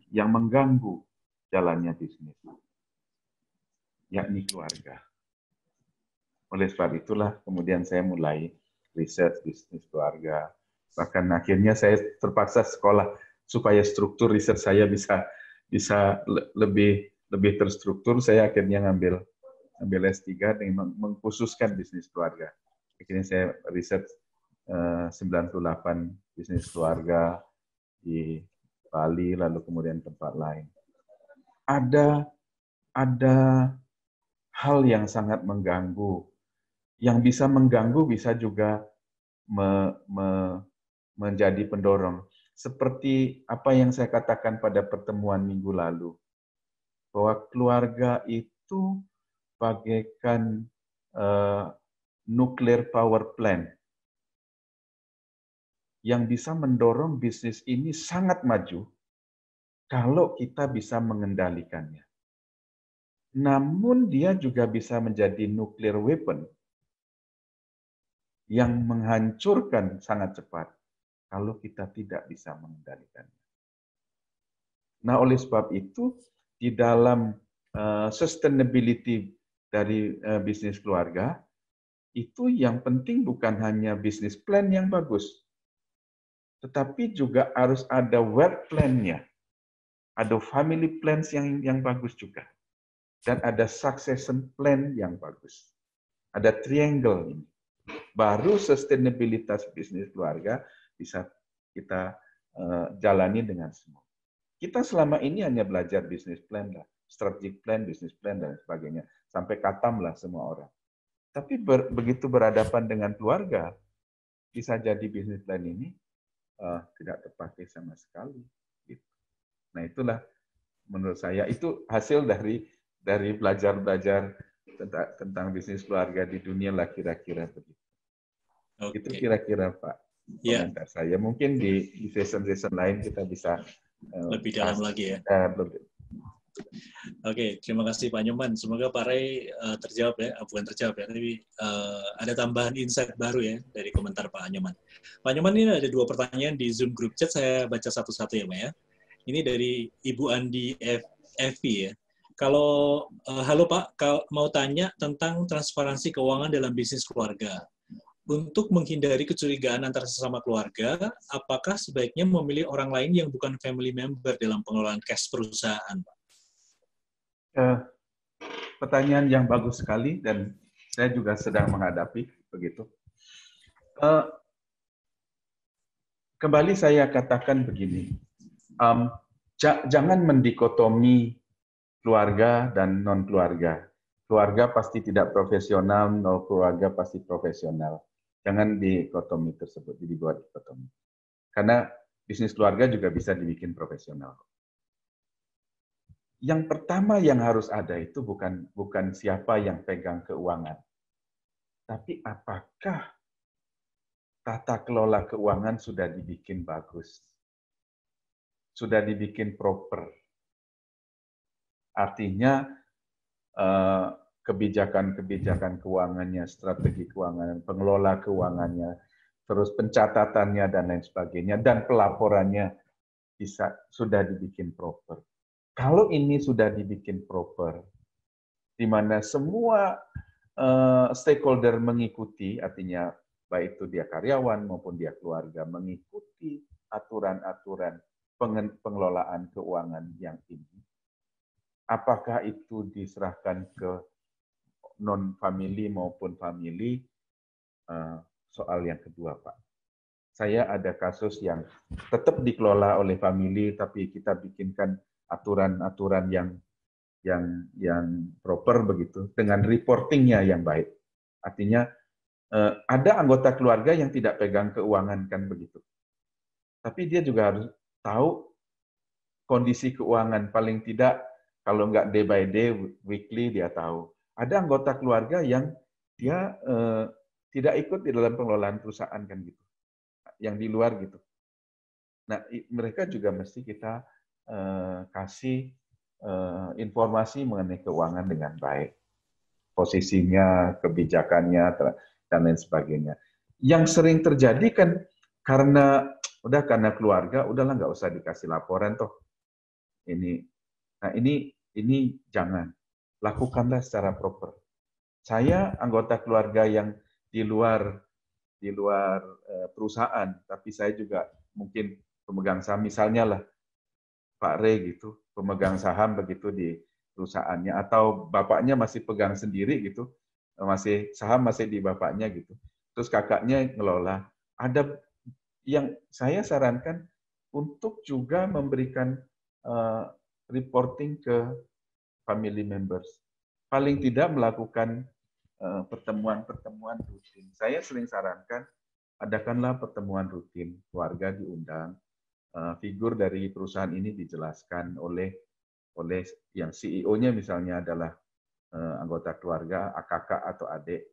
mengganggu jalannya bisnis, yakni keluarga. Oleh sebab itulah kemudian saya mulai riset bisnis keluarga. Bahkan akhirnya saya terpaksa sekolah supaya struktur riset saya bisa lebih terstruktur. Saya akhirnya ngambil S3 dengan mengkhususkan bisnis keluarga. Akhirnya saya riset 98 bisnis keluarga di Bali, lalu kemudian tempat lain. Ada hal yang sangat mengganggu. Yang bisa mengganggu bisa juga menjadi pendorong. Seperti apa yang saya katakan pada pertemuan minggu lalu, bahwa keluarga itu bagaikan nuclear power plant yang bisa mendorong bisnis ini sangat maju kalau kita bisa mengendalikannya. Namun dia juga bisa menjadi nuclear weapon yang menghancurkan sangat cepat kalau kita tidak bisa mengendalikannya. Nah, oleh sebab itu, di dalam sustainability dari bisnis keluarga, itu yang penting bukan hanya bisnis plan yang bagus, tetapi juga harus ada wealth plan-nya, ada family plans yang bagus juga, dan ada succession plan yang bagus. Ada triangle ini. Baru sustainabilitas bisnis keluarga bisa kita jalani dengan semua. Kita selama ini hanya belajar business plan lah, strategic plan, business plan dan sebagainya, sampai katam lah semua orang. Tapi begitu berhadapan dengan keluarga, bisa jadi business plan ini tidak terpakai sama sekali. Gitu. Nah itulah menurut saya itu hasil dari belajar tentang bisnis keluarga di dunia lah kira-kira begitu. Itu kira-kira Pak komentar saya. Mungkin di session-session lain kita bisa lebih dalam lagi ya. Oke, terima kasih Pak Nyoman. Semoga Pak Ray terjawab ya, bukan terjawab ya, tapi ada tambahan insight baru ya dari komentar Pak Nyoman. Pak Nyoman, ini ada 2 pertanyaan di Zoom group chat, saya baca satu-satu ya Pak ya. Ini dari Ibu Andi Evi ya. Kalau halo Pak, mau tanya tentang transparansi keuangan dalam bisnis keluarga. Untuk menghindari kecurigaan antar sesama keluarga, apakah sebaiknya memilih orang lain yang bukan family member dalam pengelolaan cash perusahaan, Pak? Pertanyaan yang bagus sekali dan saya juga sedang menghadapi begitu. Kembali saya katakan begini, jangan mendikotomi keluarga dan non keluarga. Keluarga pasti tidak profesional, non keluarga pasti profesional. Jangan dikotomi tersebut, dibuat dikotomi. Karena bisnis keluarga juga bisa dibikin profesional. Yang pertama yang harus ada itu bukan siapa yang pegang keuangan. Tapi apakah tata kelola keuangan sudah dibikin bagus? Sudah dibikin proper? Artinya kebijakan-kebijakan keuangannya, strategi keuangan, pengelola keuangannya, terus pencatatannya dan lain sebagainya, dan pelaporannya sudah dibikin proper. Kalau ini sudah dibikin proper, di mana semua stakeholder mengikuti, artinya baik itu dia karyawan maupun dia keluarga, mengikuti aturan-aturan pengelolaan keuangan yang ini, apakah itu diserahkan ke non-family maupun family, soal yang kedua, Pak. Saya ada kasus yang tetap dikelola oleh family, tapi kita bikinkan aturan-aturan yang proper begitu, dengan reportingnya yang baik. Artinya, ada anggota keluarga yang tidak pegang keuangan, kan begitu. Tapi dia juga harus tahu kondisi keuangan, paling tidak kalau nggak day by day, weekly dia tahu. Ada anggota keluarga yang dia tidak ikut di dalam pengelolaan perusahaan kan gitu, yang di luar gitu. Nah mereka juga mesti kita kasih informasi mengenai keuangan dengan baik, posisinya, kebijakannya dan lain sebagainya. Yang sering terjadi kan karena keluarga, udahlah nggak usah dikasih laporan toh. Nah ini jangan. Lakukanlah secara proper. Saya anggota keluarga yang di luar perusahaan, tapi saya juga mungkin pemegang saham, misalnya lah Pak Ray gitu, pemegang saham begitu di perusahaannya, atau bapaknya masih pegang sendiri gitu, saham masih di bapaknya gitu. Terus kakaknya ngelola. Ada yang saya sarankan untuk juga memberikan reporting ke family members. Paling tidak melakukan pertemuan-pertemuan rutin. Saya sering sarankan, adakanlah pertemuan rutin, keluarga diundang, figur dari perusahaan ini dijelaskan oleh yang CEO-nya misalnya adalah anggota keluarga, kakak atau adik.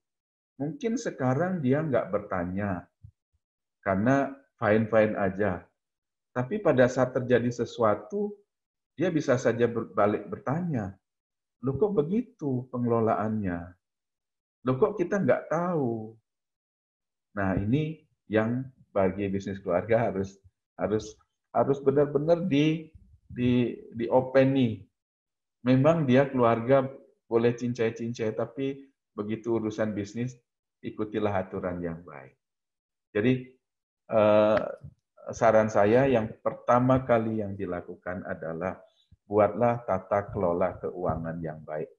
Mungkin sekarang dia nggak bertanya, karena fine-fine aja. Tapi pada saat terjadi sesuatu, dia bisa saja berbalik bertanya, loh kok begitu pengelolaannya? Loh kok kita nggak tahu? Nah ini yang bagi bisnis keluarga harus benar-benar di openi. Memang dia keluarga boleh cincai-cincai, tapi begitu urusan bisnis, ikutilah aturan yang baik. Jadi saran saya yang pertama kali yang dilakukan adalah buatlah tata kelola keuangan yang baik,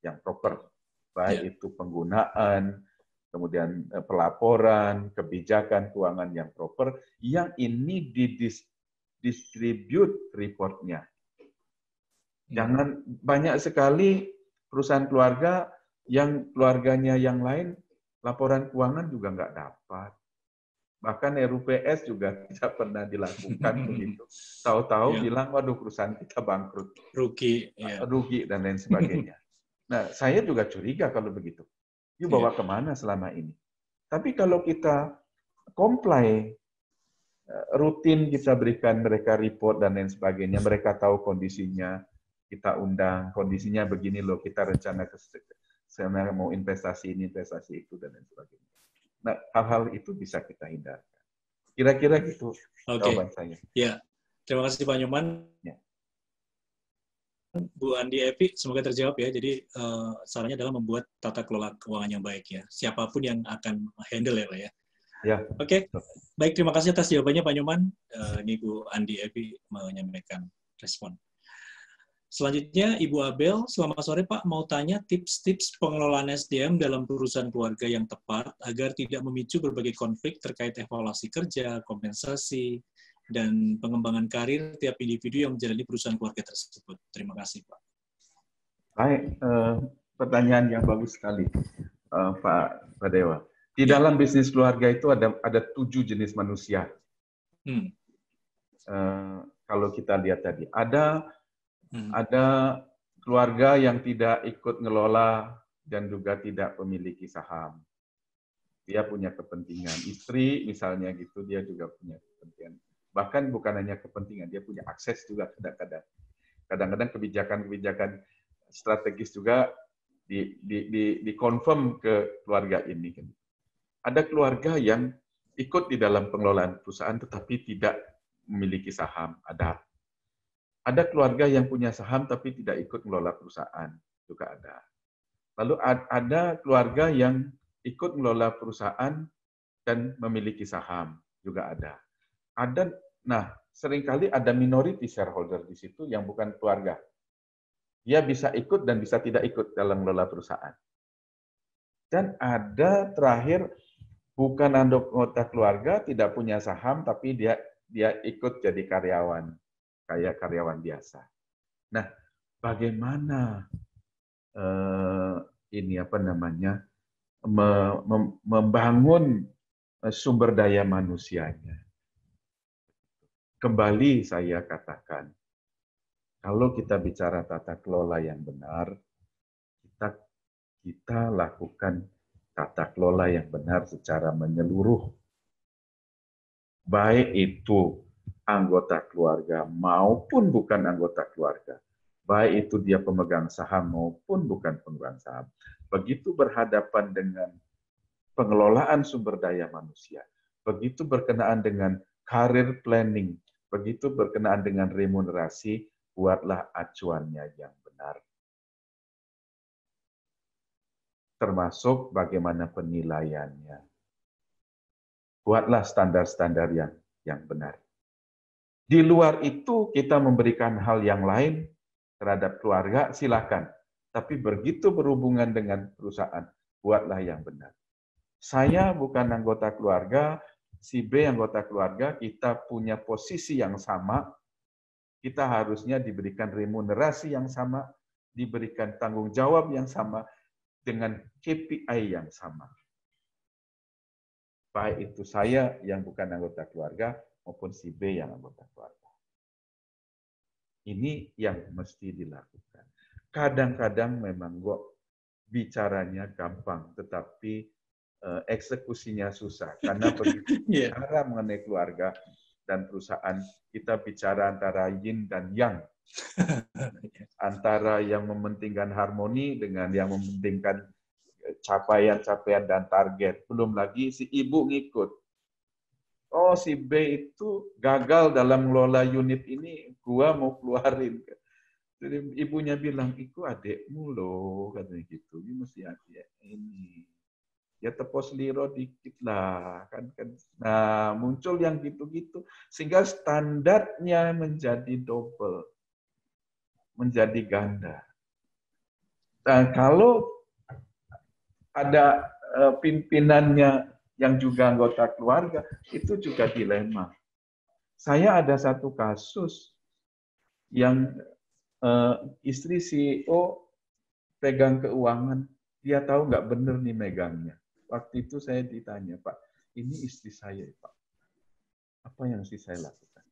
yang proper, baik itu penggunaan, kemudian pelaporan, kebijakan keuangan yang proper, yang ini didistribute reportnya. Jangan banyak sekali perusahaan keluarga yang keluarganya yang lain laporan keuangan juga nggak dapat. Bahkan RUPS juga tidak pernah dilakukan begitu. Tahu-tahu bilang, waduh perusahaan kita bangkrut, rugi dan lain sebagainya. Nah, saya juga curiga kalau begitu. Yuk bawa kemana selama ini? Tapi kalau kita comply, rutin kita berikan mereka report dan lain sebagainya, mereka tahu kondisinya, kita undang, kondisinya begini loh, kita rencana mau investasi ini, investasi itu, dan lain sebagainya. Nah, hal-hal itu bisa kita hindarkan. Kira-kira gitu jawaban saya. Ya, terima kasih Pak Nyoman. Ya. Bu Andi Evi, semoga terjawab ya. Jadi sarannya adalah membuat tata kelola keuangan yang baik ya. Siapapun yang akan handle ya Pak ya. Ya. Oke, baik, terima kasih atas jawabannya Pak Nyoman. Ini Bu Andi Evi menyampaikan respon. Selanjutnya, Ibu Abel, selamat sore Pak. Mau tanya tips-tips pengelolaan SDM dalam perusahaan keluarga yang tepat agar tidak memicu berbagai konflik terkait evaluasi kerja, kompensasi, dan pengembangan karir tiap individu yang menjalani perusahaan keluarga tersebut. Terima kasih Pak. Baik, pertanyaan yang bagus sekali, Pak Dewa. Di dalam bisnis keluarga itu ada 7 jenis manusia. Kalau kita lihat tadi, ada keluarga yang tidak ikut ngelola dan juga tidak memiliki saham. Dia punya kepentingan. Istri misalnya gitu, dia juga punya kepentingan. Bahkan bukan hanya kepentingan, dia punya akses juga kadang-kadang. Kadang-kadang kebijakan-kebijakan strategis juga di-confirm ke keluarga ini. Ada keluarga yang ikut di dalam pengelolaan perusahaan tetapi tidak memiliki saham. Ada keluarga yang punya saham tapi tidak ikut mengelola perusahaan, juga ada. Lalu ada keluarga yang ikut mengelola perusahaan dan memiliki saham, juga ada. Nah, seringkali ada minority shareholder di situ yang bukan keluarga. Dia bisa ikut dan bisa tidak ikut dalam mengelola perusahaan. Dan ada terakhir, bukan anggota keluarga, tidak punya saham, tapi dia ikut jadi karyawan. Kayak karyawan biasa. Nah, bagaimana membangun sumber daya manusianya? Kembali saya katakan, kalau kita bicara tata kelola yang benar, kita lakukan tata kelola yang benar secara menyeluruh. Baik itu anggota keluarga maupun bukan anggota keluarga. Baik itu dia pemegang saham maupun bukan pemegang saham. Begitu berhadapan dengan pengelolaan sumber daya manusia, begitu berkenaan dengan career planning, begitu berkenaan dengan remunerasi, buatlah acuannya yang benar. Termasuk bagaimana penilaiannya. Buatlah standar-standar yang benar. Di luar itu kita memberikan hal yang lain terhadap keluarga, silakan. Tapi begitu berhubungan dengan perusahaan, buatlah yang benar. Saya bukan anggota keluarga, si B anggota keluarga, kita punya posisi yang sama, kita harusnya diberikan remunerasi yang sama, diberikan tanggung jawab yang sama, dengan KPI yang sama. Baik itu saya yang bukan anggota keluarga, maupun si B yang anggota keluarga. Ini yang mesti dilakukan. Kadang-kadang memang bicaranya gampang, tetapi eksekusinya susah. Karena begitu bicara mengenai keluarga dan perusahaan, kita bicara antara yin dan yang. Antara yang mementingkan harmoni dengan yang mementingkan capaian-capaian dan target. Belum lagi si ibu ngikut. Oh, si B itu gagal dalam mengelola unit ini, gua mau keluarin. Jadi ibunya bilang, itu adekmu loh, katanya gitu. Ini mesti adik ini. Ya tepos liro dikit lah. Kan. Nah, muncul yang gitu-gitu. Sehingga standarnya menjadi double. Menjadi ganda. Nah, kalau ada pimpinannya yang juga anggota keluarga, itu juga dilema. Saya ada satu kasus yang istri CEO pegang keuangan, dia tahu nggak bener nih megangnya. Waktu itu saya ditanya, Pak, ini istri saya, Pak. Apa yang mesti saya lakukan?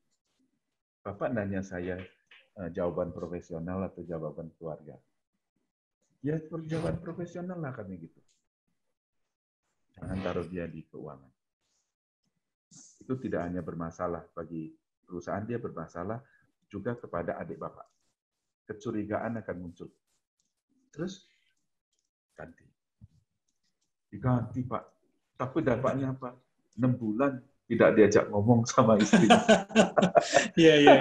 Bapak nanya saya jawaban profesional atau jawaban keluarga? Ya, jawaban profesional lah kami gitu. Jangan taruh dia di keuangan. Itu tidak hanya bermasalah bagi perusahaan, dia bermasalah juga kepada adik Bapak. Kecurigaan akan muncul. Terus ganti. Diganti, Pak. Tapi dampaknya apa? 6 bulan tidak diajak ngomong sama istrinya. Iya.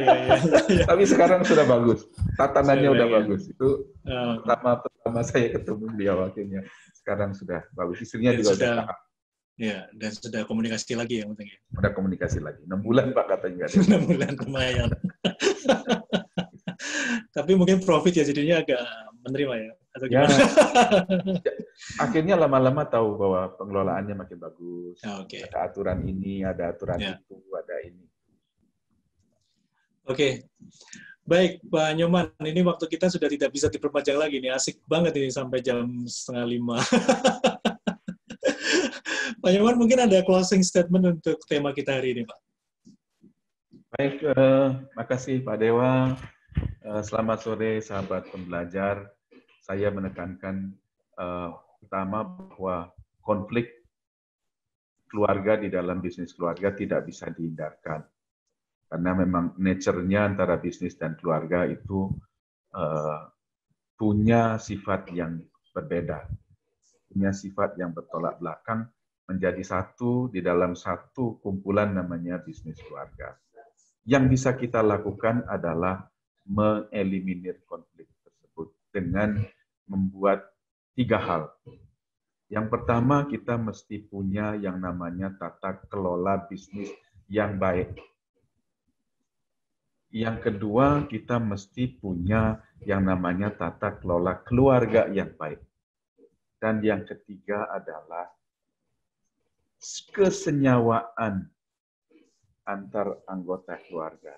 Tapi sekarang sudah bagus. Tatanannya udah bagus. Itu pertama saya ketemu beliau akhirnya. Sekarang sudah bagus. Istrinya juga sudah paham. Ya, dan sudah komunikasi lagi yang penting. Sudah komunikasi lagi. 6 bulan, Pak, katanya. 6 bulan, lumayan. Tapi mungkin profit ya jadinya agak menerima ya. Atau gimana? Ya, akhirnya lama-lama tahu bahwa pengelolaannya makin bagus. Okay. Ada aturan ini, ada aturan itu, ada ini. Oke. Baik, Pak Nyoman. Ini waktu kita sudah tidak bisa diperpanjang lagi nih. Asik banget ini sampai jam 4:30. Pak Nyoman, mungkin ada closing statement untuk tema kita hari ini, Pak. Baik, makasih Pak Dewa. Selamat sore, sahabat pembelajar. Saya menekankan pertama bahwa konflik keluarga di dalam bisnis keluarga tidak bisa dihindarkan. Karena memang nature-nya antara bisnis dan keluarga itu punya sifat yang berbeda. Punya sifat yang bertolak belakang menjadi satu di dalam satu kumpulan namanya bisnis keluarga. Yang bisa kita lakukan adalah mengeliminir konflik tersebut dengan membuat 3 hal. Yang pertama, kita mesti punya yang namanya tata kelola bisnis yang baik. Yang kedua, kita mesti punya yang namanya tata kelola keluarga yang baik. Dan yang ketiga adalah kesenyawaan antar anggota keluarga.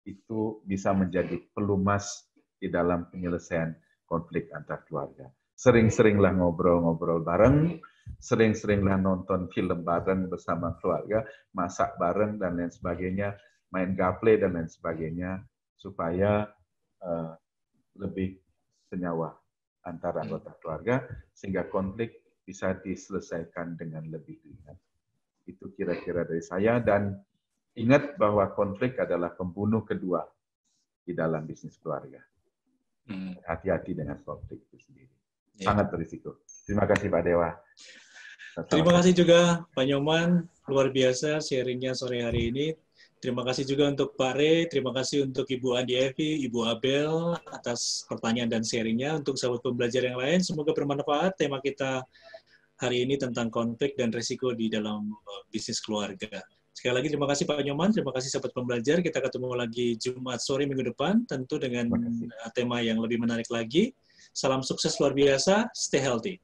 Itu bisa menjadi pelumas di dalam penyelesaian konflik antar keluarga. Sering-seringlah ngobrol-ngobrol bareng, sering-seringlah nonton film bareng bersama keluarga, masak bareng dan lain sebagainya, main gaple dan lain sebagainya, supaya lebih senyawa antara anggota keluarga, sehingga konflik bisa diselesaikan dengan lebih ringan. Itu kira-kira dari saya, dan ingat bahwa konflik adalah pembunuh kedua di dalam bisnis keluarga. Hati-hati dengan konflik itu sendiri. Sangat berisiko. Terima kasih Pak Dewa. Terima kasih juga Pak Nyoman, luar biasa sharingnya sore hari ini. Terima kasih juga untuk Pak Re, terima kasih untuk Ibu Andi Evi, Ibu Abel atas pertanyaan dan sharingnya. Untuk sahabat pembelajar yang lain, semoga bermanfaat. Tema kita hari ini tentang konflik dan risiko di dalam bisnis keluarga. Sekali lagi terima kasih Pak Nyoman, terima kasih sahabat pembelajar. Kita ketemu lagi Jumat sore minggu depan, tentu dengan tema yang lebih menarik lagi. Salam sukses luar biasa, stay healthy.